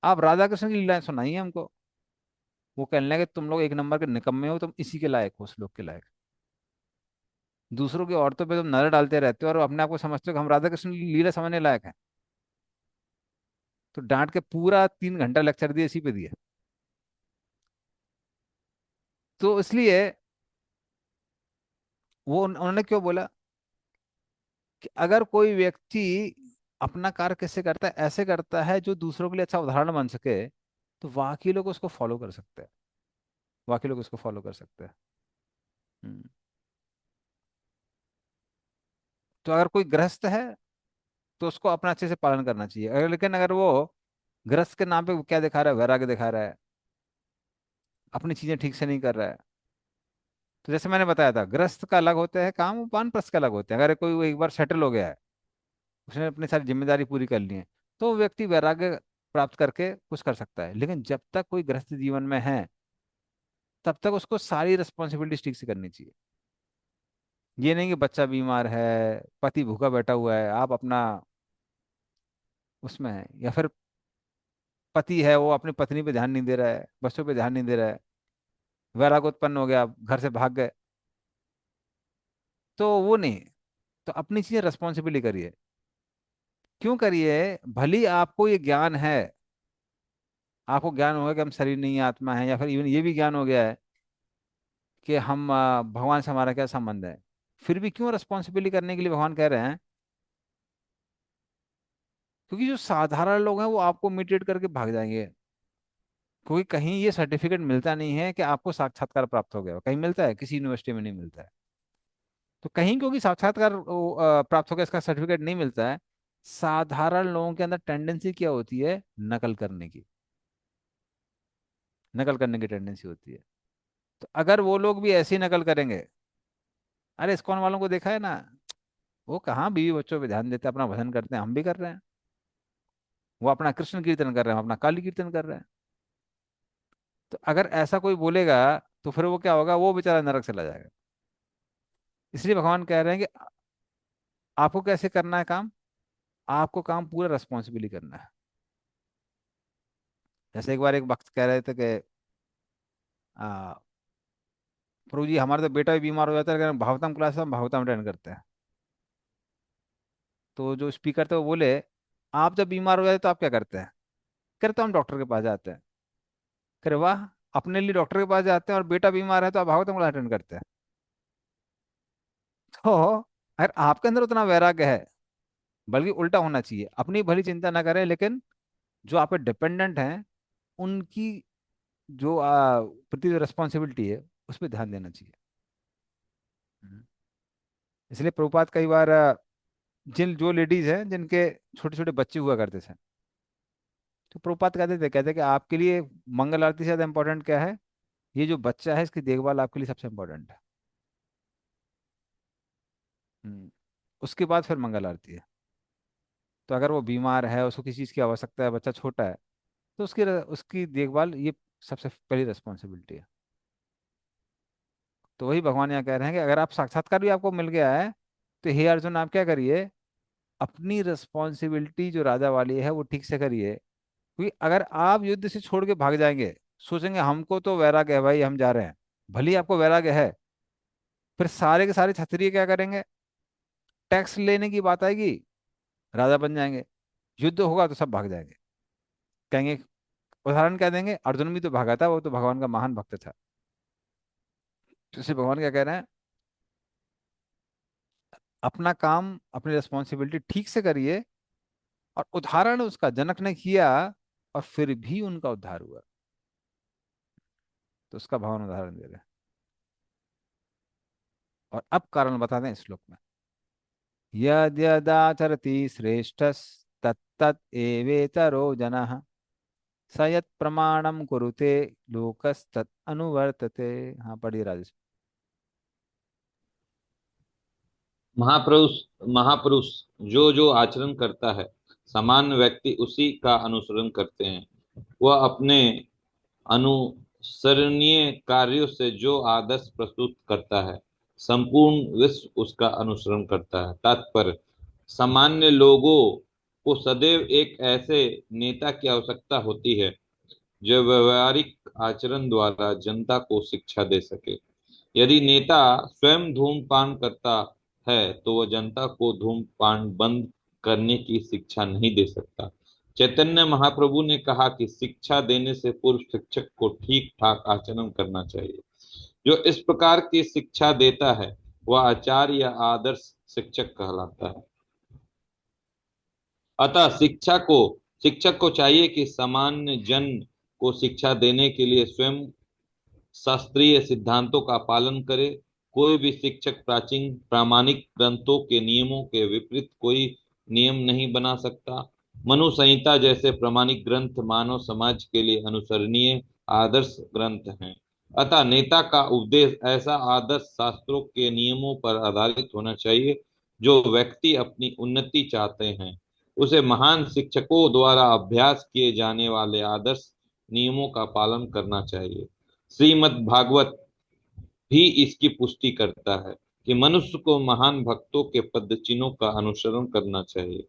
आप राधा कृष्ण की लीलाएं सुनाइए हमको। वो कहने लगे तुम लोग एक नंबर के निकम्मे हो, तुम इसी के लायक हो, उस लोग के लायक। दूसरों की औरतों पे तुम नजर डालते रहते हो और अपने आप को समझते हो कि हम राधा कृष्ण की लीला समझने लायक हैं। तो डांट के पूरा 3 घंटा लेक्चर दिया, इसी पे दिया। तो इसलिए वो उन्होंने क्यों बोला कि अगर कोई व्यक्ति अपना कार्य कैसे करता है, ऐसे करता है जो दूसरों के लिए अच्छा उदाहरण बन सके, तो बाकी लोग उसको फॉलो कर सकते हैं, बाकी लोग उसको फॉलो कर सकते हैं। हम्म। तो अगर कोई गृहस्थ है तो उसको अपना अच्छे से पालन करना चाहिए। अगर लेकिन अगर वो गृहस्थ के नाम पे क्या दिखा रहा है, वैराग्य दिखा रहा है, अपनी चीजें ठीक से नहीं कर रहा है, तो जैसे मैंने बताया था, गृहस्थ का अलग होता है काम, वानप्रस्थ का अलग होता है। अगर कोई वो एक बार सेटल हो गया है, उसने अपनी सारी जिम्मेदारी पूरी कर ली है, तो वो व्यक्ति वैराग्य प्राप्त करके कुछ कर सकता है। लेकिन जब तक कोई गृहस्थ जीवन में है, तब तक उसको सारी रिस्पॉन्सिबिलिटी ठीक से करनी चाहिए। ये नहीं कि बच्चा बीमार है, पति भूखा बैठा हुआ है, आप अपना उसमें है, या फिर पति है वो अपनी पत्नी पे ध्यान नहीं दे रहा है, बच्चों पे ध्यान नहीं दे रहा है, वैराग्य उत्पन्न हो गया, आप घर से भाग गए, तो वो नहीं। तो अपनी चीजें रिस्पॉन्सिबिलिटी करिए। क्यों करिए? भली आपको ये ज्ञान है, आपको ज्ञान होगा कि हम शरीर नहीं आत्मा है, या फिर इवन ये भी ज्ञान हो गया है कि हम भगवान से हमारा क्या संबंध है, फिर भी क्यों रिस्पॉन्सिबिलिटी करने के लिए भगवान कह रहे हैं? क्योंकि जो साधारण लोग हैं वो आपको इमिटेट करके भाग जाएंगे। क्योंकि कहीं ये सर्टिफिकेट मिलता नहीं है कि आपको साक्षात्कार प्राप्त हो गया, कहीं मिलता है? किसी यूनिवर्सिटी में नहीं मिलता है। तो कहीं क्योंकि साक्षात्कार प्राप्त हो गया इसका सर्टिफिकेट नहीं मिलता है, साधारण लोगों के अंदर टेंडेंसी क्या होती है? नकल करने की। नकल करने की टेंडेंसी होती है। तो अगर वो लोग भी ऐसी नकल करेंगे, अरे इस्कॉन वालों को देखा है ना, वो कहाँ बीवी बच्चों पे ध्यान देते हैं, अपना भजन करते हैं, हम भी कर रहे हैं। वो अपना कृष्ण कीर्तन कर रहे हैं, हम अपना काली कीर्तन कर रहे हैं। तो अगर ऐसा कोई बोलेगा तो फिर वो क्या होगा? वो बेचारा नरक चला जाएगा। इसलिए भगवान कह रहे हैं कि आपको कैसे करना है काम? आपको काम पूरा रेस्पॉन्सिबिली करना है। जैसे एक बार एक वक्त कह रहे थे कि आ, प्रभु जी हमारा तो बेटा भी बीमार हो जाता है, लेकिन भागवतम क्लास हम भागवतम अटेंड करते हैं। तो जो स्पीकर थे वो बोले, आप जब बीमार हो जाते तो आप क्या करते हैं? कहते तो हम डॉक्टर के पास जाते हैं। करे वाह, अपने लिए डॉक्टर के पास जाते हैं और बेटा बीमार है तो आप भागवतम क्लास अटेंड करते हैं। तो अगर आपके अंदर उतना वैराग्य है, बल्कि उल्टा होना चाहिए, अपनी भली चिंता ना करें, लेकिन जो आप पे डिपेंडेंट हैं उनकी जो प्रति जो रिस्पॉन्सिबिलिटी है उस पर ध्यान देना चाहिए। हम्म। इसलिए प्रभुपाद कई बार जिन जो लेडीज हैं जिनके छोटे छोटे बच्चे हुआ करते थे, तो प्रभुपाद कहते कि आपके लिए मंगल आरती से ज्यादा इंपॉर्टेंट क्या है? ये जो बच्चा है इसकी देखभाल आपके लिए सबसे इंपॉर्टेंट है। हम्म। उसके बाद फिर मंगल आरती है। तो अगर वो बीमार है, उसको किसी चीज़ की आवश्यकता है, बच्चा छोटा है, तो उसकी उसकी देखभाल ये सबसे पहली रिस्पॉन्सिबिलिटी है। तो वही भगवान यहाँ कह रहे हैं कि अगर आप साक्षात्कार भी आपको मिल गया है, तो हे अर्जुन आप क्या करिए? अपनी रिस्पॉन्सिबिलिटी जो राजा वाली है वो ठीक से करिए। क्योंकि अगर आप युद्ध से छोड़ के भाग जाएंगे, सोचेंगे हमको तो वैराग्य है भाई हम जा रहे हैं, भले ही आपको वैराग्य है, फिर सारे के सारे क्षत्रिय क्या करेंगे? टैक्स लेने की बात आएगी, राजा बन जाएंगे। युद्ध होगा तो सब भाग जाएंगे, कहेंगे। उदाहरण क्या देंगे? अर्जुन भी तो भागा था, वो तो भगवान का महान भक्त था। तो इसलिए भगवान क्या कह रहे हैं? अपना काम, अपनी रिस्पॉन्सिबिलिटी ठीक से करिए। और उदाहरण उसका जनक ने किया और फिर भी उनका उद्धार हुआ, तो उसका भगवान उदाहरण दे रहे हैं। और अब कारण बता दें इस श्लोक में। यद्यदाचरति श्रेष्ठस्तत्तत् एवेतरो जनः स यत् प्रमाणं कुरुते लोकस्तत् अनुवर्तते। हाँ पढ़िए राजेश। महापुरुष महापुरुष जो जो आचरण करता है, सामान्य व्यक्ति उसी का अनुसरण करते हैं। वह अपने अनुसरणीय कार्यों से जो आदर्श प्रस्तुत करता है, संपूर्ण विश्व उसका अनुसरण करता है। तात्पर्य, सामान्य लोगों को सदैव एक ऐसे नेता की आवश्यकता होती है जो व्यवहारिक आचरण द्वारा जनता को शिक्षा दे सके। यदि नेता स्वयं धूम्रपान करता है तो वह जनता को धूम्रपान बंद करने की शिक्षा नहीं दे सकता। चैतन्य महाप्रभु ने कहा कि शिक्षा देने से पूर्व शिक्षक को ठीक ठाक आचरण करना चाहिए। जो इस प्रकार की शिक्षा देता है वह आचार्य या आदर्श शिक्षक कहलाता है। अतः शिक्षक को चाहिए कि सामान्य जन को शिक्षा देने के लिए स्वयं शास्त्रीय सिद्धांतों का पालन करे। कोई भी शिक्षक प्राचीन प्रामाणिक ग्रंथों के नियमों के विपरीत कोई नियम नहीं बना सकता। मनु संहिता जैसे प्रामाणिक ग्रंथ मानव समाज के लिए अनुसरणीय आदर्श ग्रंथ हैं। अतः नेता का उपदेश ऐसा आदर्श शास्त्रों के नियमों पर आधारित होना चाहिए। जो व्यक्ति अपनी उन्नति चाहते हैं उसे महान शिक्षकों द्वारा अभ्यास किए जाने वाले आदर्श नियमों का पालन करना चाहिए। श्रीमद् भागवत भी इसकी पुष्टि करता है कि मनुष्य को महान भक्तों के पदचिन्हों का अनुसरण करना चाहिए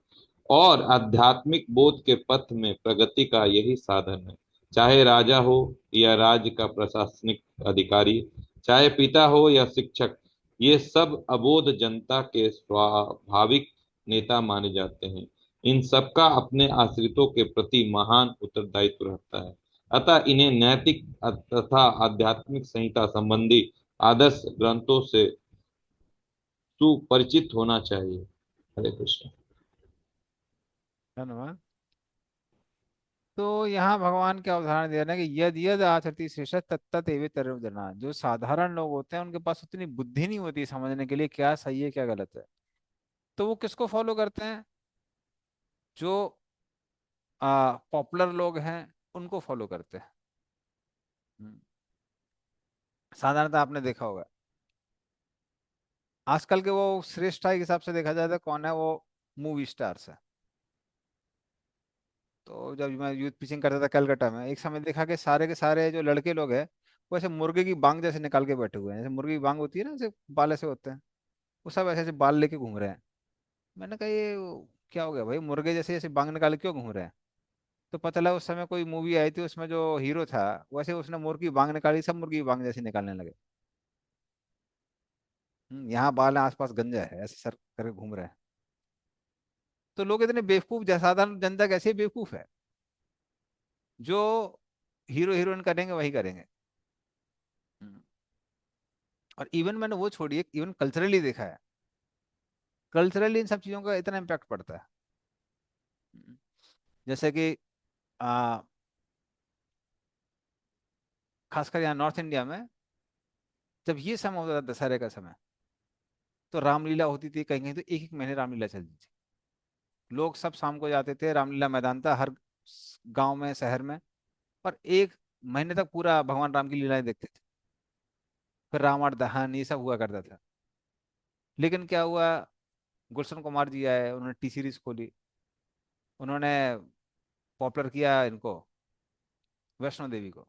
और आध्यात्मिक बोध के पथ में प्रगति का यही साधन है। चाहे राजा हो या राज्य का प्रशासनिक अधिकारी, चाहे पिता हो या शिक्षक, ये सब अबोध जनता के स्वाभाविक नेता माने जाते हैं। इन सबका अपने आश्रितों के प्रति महान उत्तरदायित्व रहता है। अतः इन्हें नैतिक तथा आध्यात्मिक संहिता संबंधी आदर्श ग्रंथों से सुपरिचित होना चाहिए। हरे कृष्ण। धन्यवाद। तो यहाँ भगवान क्या उदाहरण दे रहे हैं कि यद यद आचरति शेष तत्त एव जना। जो साधारण लोग होते हैं उनके पास उतनी बुद्धि नहीं होती समझने के लिए क्या सही है क्या गलत है। तो वो किसको फॉलो करते हैं? जो पॉपुलर लोग हैं उनको फॉलो करते हैं। हम्म, साधारणतः आपने देखा होगा आजकल के वो श्रेष्ठता के हिसाब से देखा जाए तो कौन है वो? मूवी स्टार्स है। तो जब मैं यूथ पिचिंग करता था कलकत्ता में एक समय देखा कि सारे के सारे जो लड़के लोग हैं वो ऐसे मुर्गे की बांग जैसे निकाल के बैठे हुए हैं। जैसे मुर्गे की बांग होती है ना, ऐसे बाल ऐसे होते हैं। वो सब ऐसे ऐसे बाल लेके घूम रहे हैं। मैंने कहा ये क्या हो गया भाई, मुर्गे जैसे ऐसे बांग निकाल के क्यों घूम रहे हैं? तो पता लगा उस समय कोई मूवी आई थी उसमें जो हीरो था वैसे उसने मुर्गी की बांग निकाली, सब मुर्गी की बांग जैसे निकालने लगे। यहाँ बाल है आसपास गंजा है ऐसे सर करके घूम रहे हैं। तो लोग इतने बेवकूफ, साधारण जनता कैसे बेवकूफ है? जो हीरो हीरोइन करेंगे वही करेंगे। हम्म, और इवन मैंने वो छोड़िए, इवन कल्चरली देखा है। कल्चरली इन सब चीजों का इतना इम्पैक्ट पड़ता है। जैसे कि आ, खासकर यहाँ नॉर्थ इंडिया में जब ये समय होता था दशहरे का समय, तो रामलीला होती थी। कहीं कहीं तो एक एक महीने रामलीला चलती थी। लोग सब शाम को जाते थे, रामलीला मैदान था हर गांव में शहर में। और एक महीने तक पूरा भगवान राम की लीलाएं देखते थे। फिर रावण दहन ये सब हुआ करता था। लेकिन क्या हुआ, गुलशन कुमार जी आए, उन्होंने टी सीरीज खोली। उन्होंने पॉपुलर किया इनको, वैष्णो देवी को।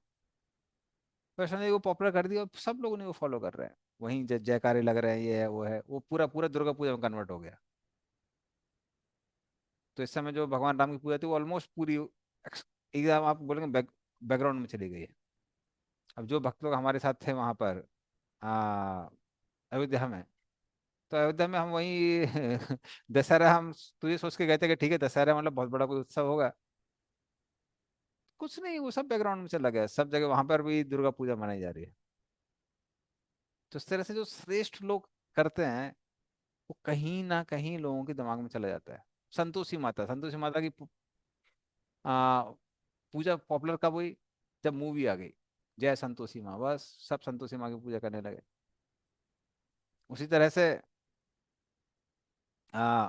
वैष्णो देवी को पॉपुलर कर दिया और सब लोग उन्हें वो फॉलो कर रहे हैं। वहीं जयकारे लग रहे हैं, ये है वो है, वो पूरा पूरा दुर्गा पूजा में कन्वर्ट हो गया। तो इस समय जो भगवान राम की पूजा थी वो ऑलमोस्ट पूरी एकदम आप बोलेंगे बैकग्राउंड में चली गई है। अब जो भक्त लोग हमारे साथ थे वहां पर आ, अयोध्या में, तो अयोध्या में हम वही दशहरा हम तो ये सोच के गए थे कि ठीक है दशहरा मतलब बहुत बड़ा कोई उत्सव होगा। कुछ नहीं, वो सब बैकग्राउंड में चला गया। सब जगह वहां पर भी दुर्गा पूजा मनाई जा रही है। तो इस तरह से जो श्रेष्ठ लोग करते हैं वो कहीं ना कहीं लोगों के दिमाग में चला जाता है। संतोषी माता की आ, पूजा पॉपुलर कब हुई? जब मूवी आ गई जय संतोषी माँ, बस सब संतोषी माँ की पूजा करने लगे। उसी तरह से आ,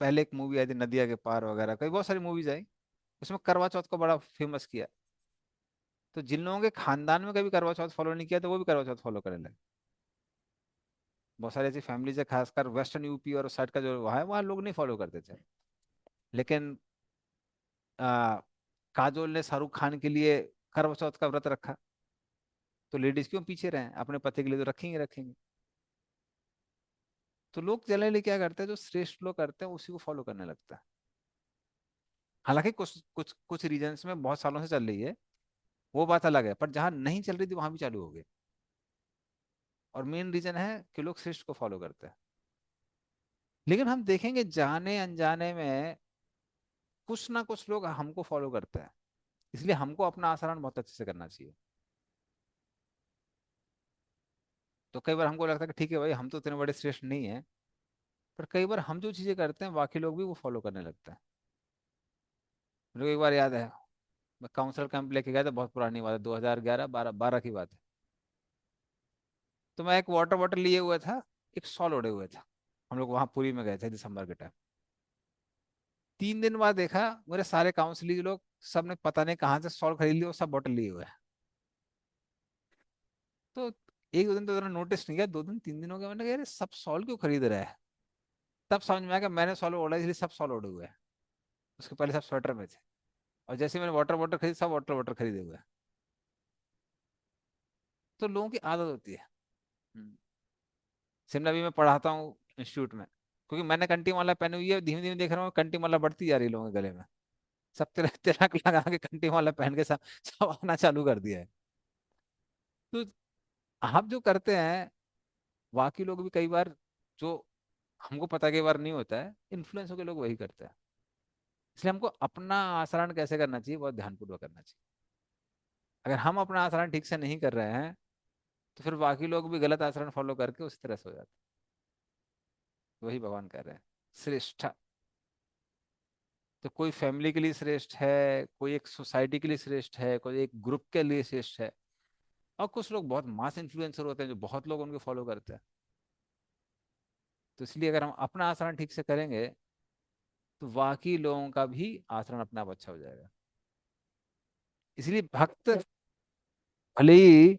पहले एक मूवी आई थी नदिया के पार वगैरह, कई बहुत सारी मूवीज आई। उसमें करवा चौथ को बड़ा फेमस किया। तो जिन लोगों के खानदान में कभी करवा चौथ फॉलो नहीं किया तो वो भी करवा चौथ फॉलो करने लगे। बहुत सारी ऐसी फैमिलीज है खासकर वेस्टर्न यूपी और साइड का जो वहाँ है वहाँ लोग नहीं फॉलो करते थे। लेकिन आ, काजोल ने शाहरुख खान के लिए करवा चौथ का व्रत रखा। तो लेडीज क्यों पीछे रहे? अपने पति के लिए तो रखेंगे रखेंगे। तो लोग जनरली क्या करते हैं, जो श्रेष्ठ लोग करते हैं उसी को फॉलो करने लगता है। हालांकि कुछ कुछ कुछ रीजन्स में बहुत सालों से चल रही है, वो बात अलग है। पर जहां नहीं चल रही थी वहां भी चालू हो गई। और मेन रीजन है कि लोग श्रेष्ठ को फॉलो करते हैं। लेकिन हम देखेंगे जाने अनजाने में कुछ ना कुछ लोग हमको फॉलो करते हैं। इसलिए हमको अपना आचरण बहुत अच्छे से करना चाहिए। तो कई बार हमको लगता है कि ठीक है भाई हम तो इतने बड़े श्रेष्ठ नहीं है, पर कई बार हम जो चीजें करते हैं बाकी लोग भी वो फॉलो करने लगते हैं। मेरे को एक बार याद है, मैं काउंसलर कैंप लेके गया था, बहुत पुरानी बात है, 2011 12 की बात है। तो मैं एक वाटर बॉटल लिए हुआ था, एक शॉल ओढ़े हुए था। हम लोग वहां पुरी में गए थे दिसंबर के टाइम। 3 दिन बाद देखा मेरे सारे काउंसिलिंग लोग सब ने पता नहीं कहाँ से शॉल खरीद लिया और सब बॉटल लिए हुए हैं। तो एक दो दिन तो उन्होंने नोटिस नहीं किया, 2 दिन 3 दिन हो गया। मैंने कहा यार सब शॉल क्यों खरीद रहा है? तब समझ में आया कि मैंने शॉल ओढ़ा इसलिए सब शॉल ओढ़े हुए हैं। उसके पहले सब स्वेटर में थे। और जैसे मैंने वाटर बॉटल खरीद सब वाटर बॉटल खरीदे हुए हैं। तो लोगों की आदत होती है। हम्म। शिमला भी मैं पढ़ाता हूँ इंस्टीट्यूट में, क्योंकि मैंने कंटी माला पहनी हुई है। धीमे धीमे देख रहा हूँ कंटी माला बढ़ती जा रही है लोगों के गले में। सब तिलक तिलक लगा के कंटी माला पहन के सब सब आना चालू कर दिया है। तो आप जो करते हैं बाकी लोग भी कई बार, जो हमको पता कई बार नहीं होता है, इन्फ्लुएंस होकर लोग वही करते हैं। इसलिए हमको अपना आचरण कैसे करना चाहिए बहुत ध्यानपूर्वक करना चाहिए। अगर हम अपना आचरण ठीक से नहीं कर रहे हैं तो फिर बाकी लोग भी गलत आचरण फॉलो करके उस तरह से हो जाते हैं। वही भगवान कह रहे हैं, श्रेष्ठ। तो कोई फैमिली के लिए श्रेष्ठ है, कोई एक सोसाइटी के लिए श्रेष्ठ है, कोई एक ग्रुप के लिए श्रेष्ठ है, और कुछ लोग बहुत मास इन्फ्लुएंसर होते हैं जो बहुत लोग उनको फॉलो करते हैं। तो इसलिए अगर हम अपना आचरण ठीक से करेंगे तो बाकी लोगों का भी आचरण अपने आप अच्छा हो जाएगा। इसलिए भक्त भले ही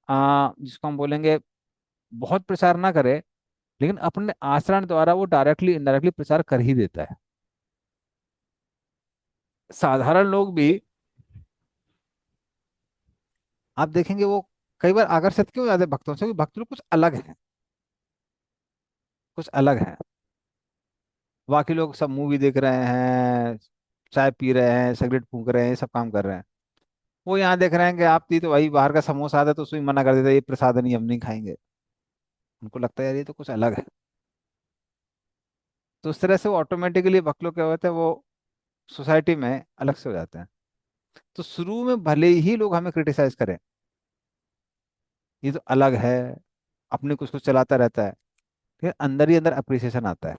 जिसको हम बोलेंगे बहुत प्रचार ना करे, लेकिन अपने आचरण द्वारा वो डायरेक्टली इनडायरेक्टली प्रचार कर ही देता है। साधारण लोग भी आप देखेंगे वो कई बार आकर्षित क्यों हो जाते हैं भक्तों से, क्योंकि भक्त लोग कुछ अलग हैं, कुछ अलग हैं। बाकी लोग सब मूवी देख रहे हैं, चाय पी रहे हैं, सिगरेट फूंक रहे हैं, ये सब काम कर रहे हैं। वो यहाँ देख रहे हैं कि आप थी तो भाई बाहर का समोसा आता है तो उसमें मना कर देता है, ये प्रसाद नहीं, हम नहीं खाएंगे। उनको लगता है यार ये तो कुछ अलग है। तो उस तरह से वो ऑटोमेटिकली भक्त लोग क्या होते हैं, वो सोसाइटी में अलग से हो जाते हैं। तो शुरू में भले ही लोग हमें क्रिटिसाइज करें, ये तो अलग है, अपने कुछ कुछ चलाता रहता है, फिर अंदर ही अंदर अप्रिसिएशन आता है।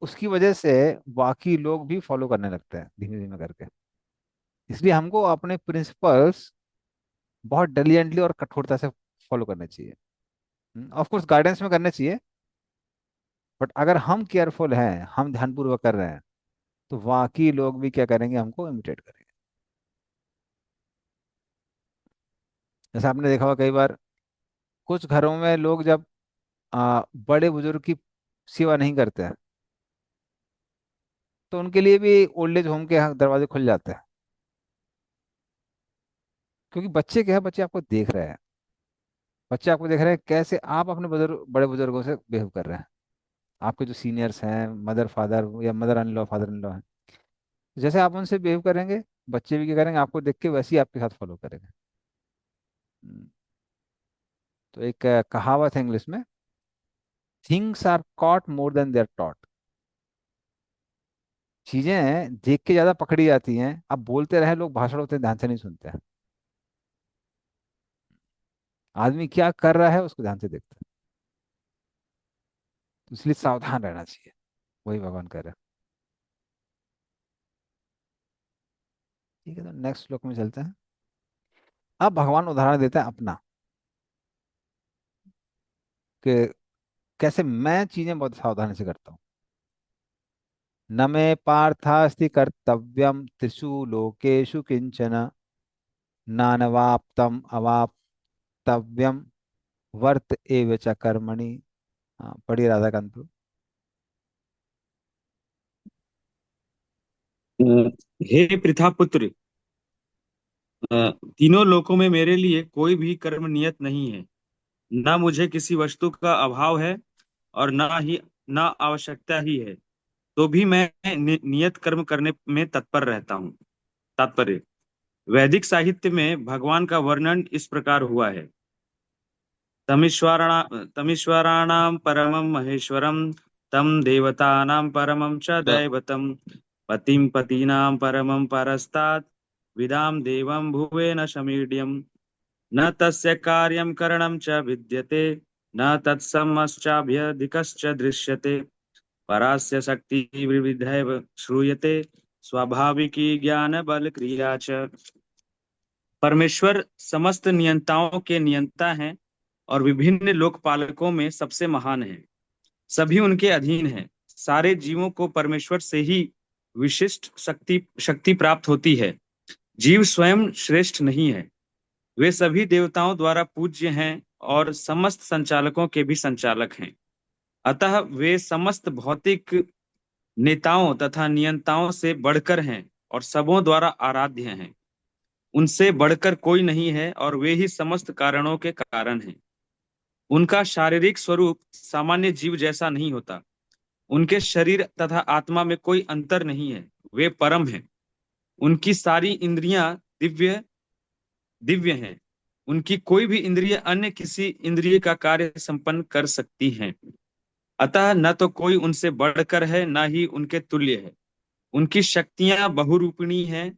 उसकी वजह से बाकी लोग भी फॉलो करने लगते हैं धीमे धीमे करके। इसलिए हमको अपने प्रिंसिपल्स बहुत डिलिजेंटली और कठोरता से फॉलो करने चाहिए। ऑफ कोर्स गाइडेंस में करने चाहिए, बट अगर हम केयरफुल हैं, हम ध्यानपूर्वक कर रहे हैं, तो बाकी लोग भी क्या करेंगे, हमको इमिटेट करेंगे। जैसे आपने देखा होगा कई बार कुछ घरों में लोग जब बड़े बुजुर्ग की सेवा नहीं करते हैं तो उनके लिए भी ओल्ड एज होम के यहाँ दरवाजे खुल जाते हैं। क्योंकि बच्चे क्या है, बच्चे आपको देख रहे हैं, बच्चे आपको देख रहे हैं कैसे आप अपने बुजुर्ग बड़े बुजुर्गों से बिहेव कर रहे हैं। आपके जो सीनियर्स हैं, मदर फादर या mother in law father in law हैं, जैसे आप उनसे बिहेव करेंगे, बच्चे भी क्या करेंगे, आपको देख के वैसे ही आपके साथ फॉलो करेंगे। हम्म, तो एक कहावत है इंग्लिश में, things are caught more than they are taught. चीजें देख के ज्यादा पकड़ी जाती हैं, अब बोलते रहे लोग, भाषण होते हैं, ध्यान से नहीं सुनते हैं। आदमी क्या कर रहा है उसको ध्यान से देखता है। तो इसलिए सावधान रहना चाहिए, वही भगवान कह रहे हैं। ठीक है, तो नेक्स्ट श्लोक में चलते हैं। अब भगवान उदाहरण देते हैं अपना, कि कैसे मैं चीजें बहुत सावधानी से करता हूँ। न मे पार्थास्ति कर्तव्यम त्रिषु लोकेषु किंचन, नानवाप्तम अवाप्तव्यम वर्त एव च कर्मणि। हाँ, पढ़िए राधाकांत। अ, हे पृथा पुत्र, तीनों लोकों में मेरे लिए कोई भी कर्म नियत नहीं है। ना मुझे किसी वस्तु का अभाव है और ना आवश्यकता ही है। तो भी मैं नियत कर्म करने में तत्पर रहता हूँ। तात्पर्य, वैदिक साहित्य में भगवान का वर्णन इस प्रकार हुआ है। तमीश्वराणाम परमं महेश्वरम, तम देवतानां परमं च दैवतम, पतिं पतीनां परमं परस्तात्, विदाम देवं भुवे न समीड्यम्, न तस्य कार्यं करणं च विद्यते, न तत्समश्चाभ्यधिकश्च दृश्यते, परास्य शक्ति विविधैव श्रूयते, स्वाभाविकी ज्ञान बल क्रिया च। परमेश्वर समस्त नियंताओं के नियंता हैं और विभिन्न लोकपालकों में सबसे महान हैं। सभी उनके अधीन हैं। सारे जीवों को परमेश्वर से ही विशिष्ट शक्ति शक्ति प्राप्त होती है। जीव स्वयं श्रेष्ठ नहीं है। वे सभी देवताओं द्वारा पूज्य हैं और समस्त संचालकों के भी संचालक हैं। अतः वे समस्त भौतिक नेताओं तथा नियंताओं से बढ़कर हैं और सबों द्वारा आराध्य हैं। उनसे बढ़कर कोई नहीं है और वे ही समस्त कारणों के कारण हैं। उनका शारीरिक स्वरूप सामान्य जीव जैसा नहीं होता। उनके शरीर तथा आत्मा में कोई अंतर नहीं है। वे परम हैं। उनकी सारी इंद्रियां दिव्य दिव्य हैं। उनकी कोई भी इंद्रिय अन्य किसी इंद्रिय का कार्य संपन्न कर सकती हैं। अतः न तो कोई उनसे बढ़कर है, न ही उनके तुल्य है। उनकी शक्तियां बहुरूपिणी हैं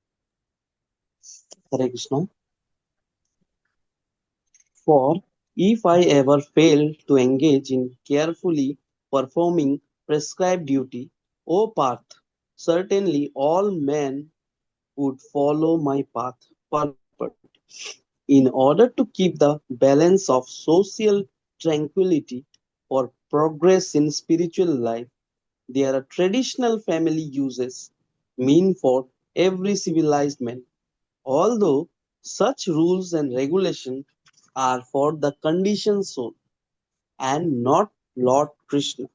Hare Krishna. For if I ever fail to engage in carefully performing prescribed duty, O Parth, certainly all men would follow my path purport. In order to keep the balance of social tranquility or progress in spiritual life, there are traditional family uses mean for every civilized man. Although such rules and regulations are for the conditioned soul and not Lord Krishna,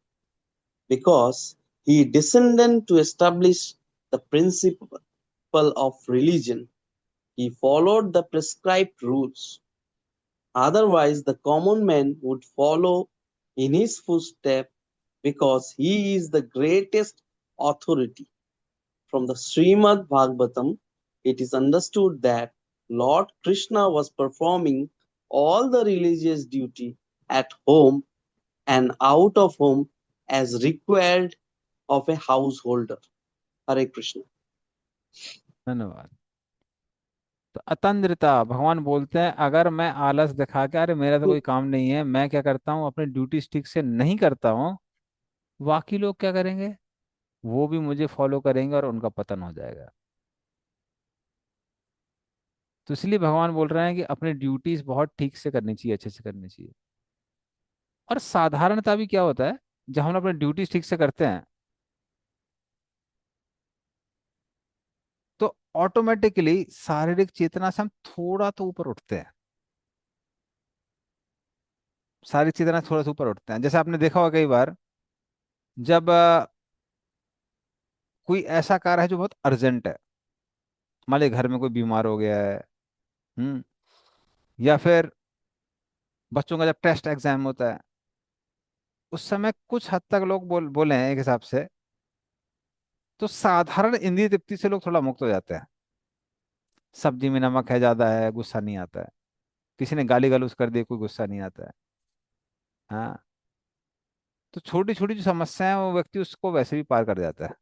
because he descended to establish the principle of religion, he followed the prescribed rules. Otherwise, the common man would follow in his footsteps because he is the greatest authority. From the Srimad Bhagavatam, it is understood that Lord Krishna was performing all the religious duty at home and out of home as required of a householder. Hare Krishna. धन्यवाद। तो अतंद्रता, भगवान बोलते हैं अगर मैं आलस दिखा के, अरे मेरा तो कोई काम नहीं है, मैं क्या करता हूँ अपनी ड्यूटी ठीक से नहीं करता हूँ, बाकी लोग क्या करेंगे? वो भी मुझे फॉलो करेंगे और उनका पतन हो जाएगा। तो इसलिए भगवान बोल रहे हैं कि अपनी ड्यूटीज बहुत ठीक से करनी चाहिए, अच्छे से करनी चाहिए। और साधारणता भी क्या होता है, जब हम अपनी ड्यूटीज ठीक से करते हैं तो ऑटोमेटिकली शारीरिक चेतना से हम थोड़ा तो ऊपर उठते हैं। शारीरिक चेतना से थोड़ा सा ऊपर उठते हैं। जैसे आपने देखा होगा कई बार, जब कोई ऐसा कार्य है जो बहुत अर्जेंट है, मान लीजिए घर में कोई बीमार हो गया है, हम्म, या फिर बच्चों का जब टेस्ट एग्जाम होता है, उस समय कुछ हद तक लोग बोले हैं एक हिसाब से, तो साधारण इंद्रिय तृप्ति से लोग थोड़ा मुक्त हो जाते हैं। सब्जी में नमक है, ज्यादा है, गुस्सा नहीं आता है। किसी ने गाली गलौज कर दी, कोई गुस्सा नहीं आता है। हाँ, तो छोटी छोटी जो समस्याएं हैं, वो व्यक्ति उसको वैसे भी पार कर जाता है।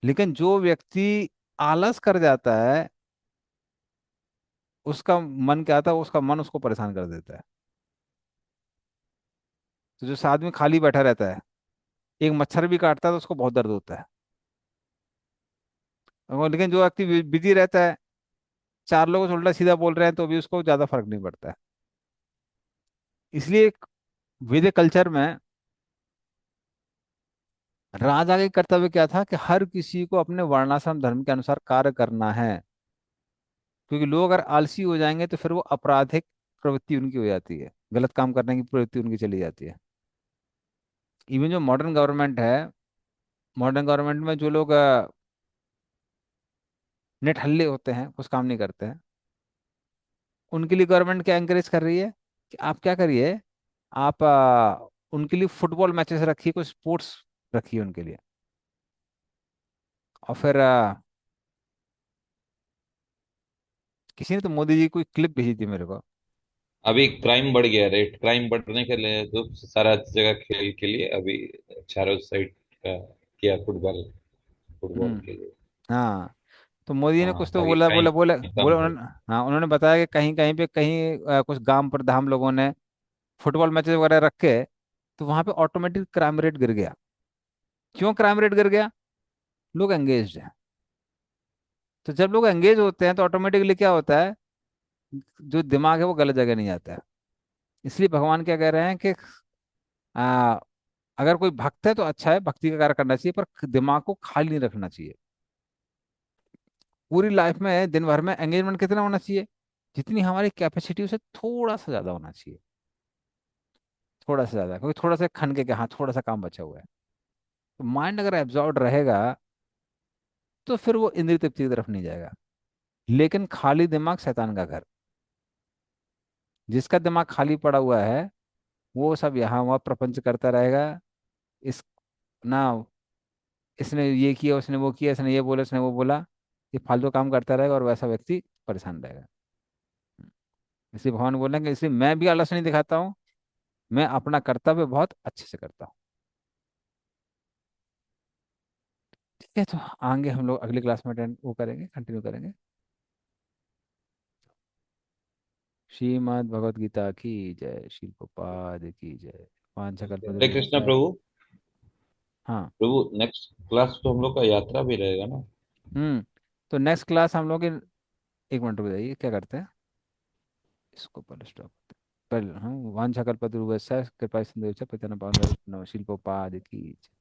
लेकिन जो व्यक्ति आलस कर जाता है, उसका मन क्या आता है, उसका मन उसको परेशान कर देता है। तो जो आदमी खाली बैठा रहता है, एक मच्छर भी काटता है तो उसको बहुत दर्द होता है। लेकिन जो व्यक्ति बिजी रहता है, चार लोग उल्टा सीधा बोल रहे हैं तो भी उसको ज्यादा फर्क नहीं पड़ता है। इसलिए वैदिक कल्चर में राजा का कर्तव्य क्या था कि हर किसी को अपने वर्णाश्रम धर्म के अनुसार कार्य करना है। क्योंकि लोग अगर आलसी हो जाएंगे तो फिर वो आपराधिक प्रवृत्ति उनकी हो जाती है, गलत काम करने की प्रवृत्ति उनकी चली जाती है। इवन जो मॉडर्न गवर्नमेंट है, मॉडर्न गवर्नमेंट में जो लोग नेठल्ले होते हैं, कुछ काम नहीं करते हैं, उनके लिए गवर्नमेंट क्या एंकरेज कर रही है कि आप क्या करिए, आप उनके लिए फुटबॉल मैचेस रखिए, कोई स्पोर्ट्स रखिए उनके लिए। और फिर किसी ने तो मोदी जी कोई क्लिप भेजी थी मेरे को। अभी क्राइम बढ़ गया, रेट क्राइम बढ़ने के लिए तो सारा जगह खेल के लिए अभी चारों साइड का किया, फुटबॉल फुटबॉल हम्म। के लिए। हाँ, तो मोदी ने हाँ, कुछ तो ताकि बोला क्राइम बोला बोला कम बोला हो। उन्होंने। हाँ, उन्होंने बताया कि कहीं कहीं पे कहीं कुछ गांव पर धाम लोगों ने फुटबॉल मैचेस वगैरह रख के, तो वहां पे ऑटोमेटिक क्राइम रेट गिर गया। क्यों क्राइम रेट गिर गया? लोग एंगेज हैं। तो जब लोग एंगेज होते हैं तो ऑटोमेटिकली क्या होता है, जो दिमाग है वो गलत जगह नहीं जाता है। इसलिए भगवान क्या कह रहे हैं कि आ, अगर कोई भक्त है तो अच्छा है, भक्ति का कार्य करना चाहिए, पर दिमाग को खाली नहीं रखना चाहिए। पूरी लाइफ में दिन भर में एंगेजमेंट कितना होना चाहिए? जितनी हमारी कैपेसिटी उसे थोड़ा सा ज्यादा होना चाहिए। थोड़ा सा ज्यादा, क्योंकि थोड़ा सा खन के हाँ थोड़ा सा काम बचा हुआ है। तो माइंड अगर एब्जॉर्ब रहेगा तो फिर वो इंद्रिय तृप्ति की तरफ नहीं जाएगा। लेकिन खाली दिमाग शैतान का घर। जिसका दिमाग खाली पड़ा हुआ है, वो सब यहाँ वहाँ प्रपंच करता रहेगा। इस ना, इसने ये किया, उसने वो किया, इसने ये बोला, उसने वो बोला, ये फालतू काम करता रहेगा और वैसा व्यक्ति परेशान रहेगा। इसलिए भगवान बोल रहे हैं कि इसलिए मैं भी आलस नहीं दिखाता हूँ, मैं अपना कर्तव्य बहुत अच्छे से करता हूँ। ठीक है, तो आगे हम लोग अगली क्लास में वो करेंगे, कंटिन्यू करेंगे। श्रीमद् भगवत गीता की जय, श्रील प्रभुपाद की जय। हरे कृष्णा वांछाकल्पतरुभ्यश्च। प्रभु। हाँ। प्रभु नेक्स्ट क्लास तो हम लोग का यात्रा भी रहेगा ना? तो नेक्स्ट क्लास हम लोग एक मिनट रुक जाइए, क्या करते हैं, इसको पहले स्टॉप करते हैं। पहले हम वांछाकल्पतरुभ्यश्च कृपा सिंधु पतितानां पावनेभ्यो वैष्णवभ्यो नमः, श्रील प्रभुपाद की जय।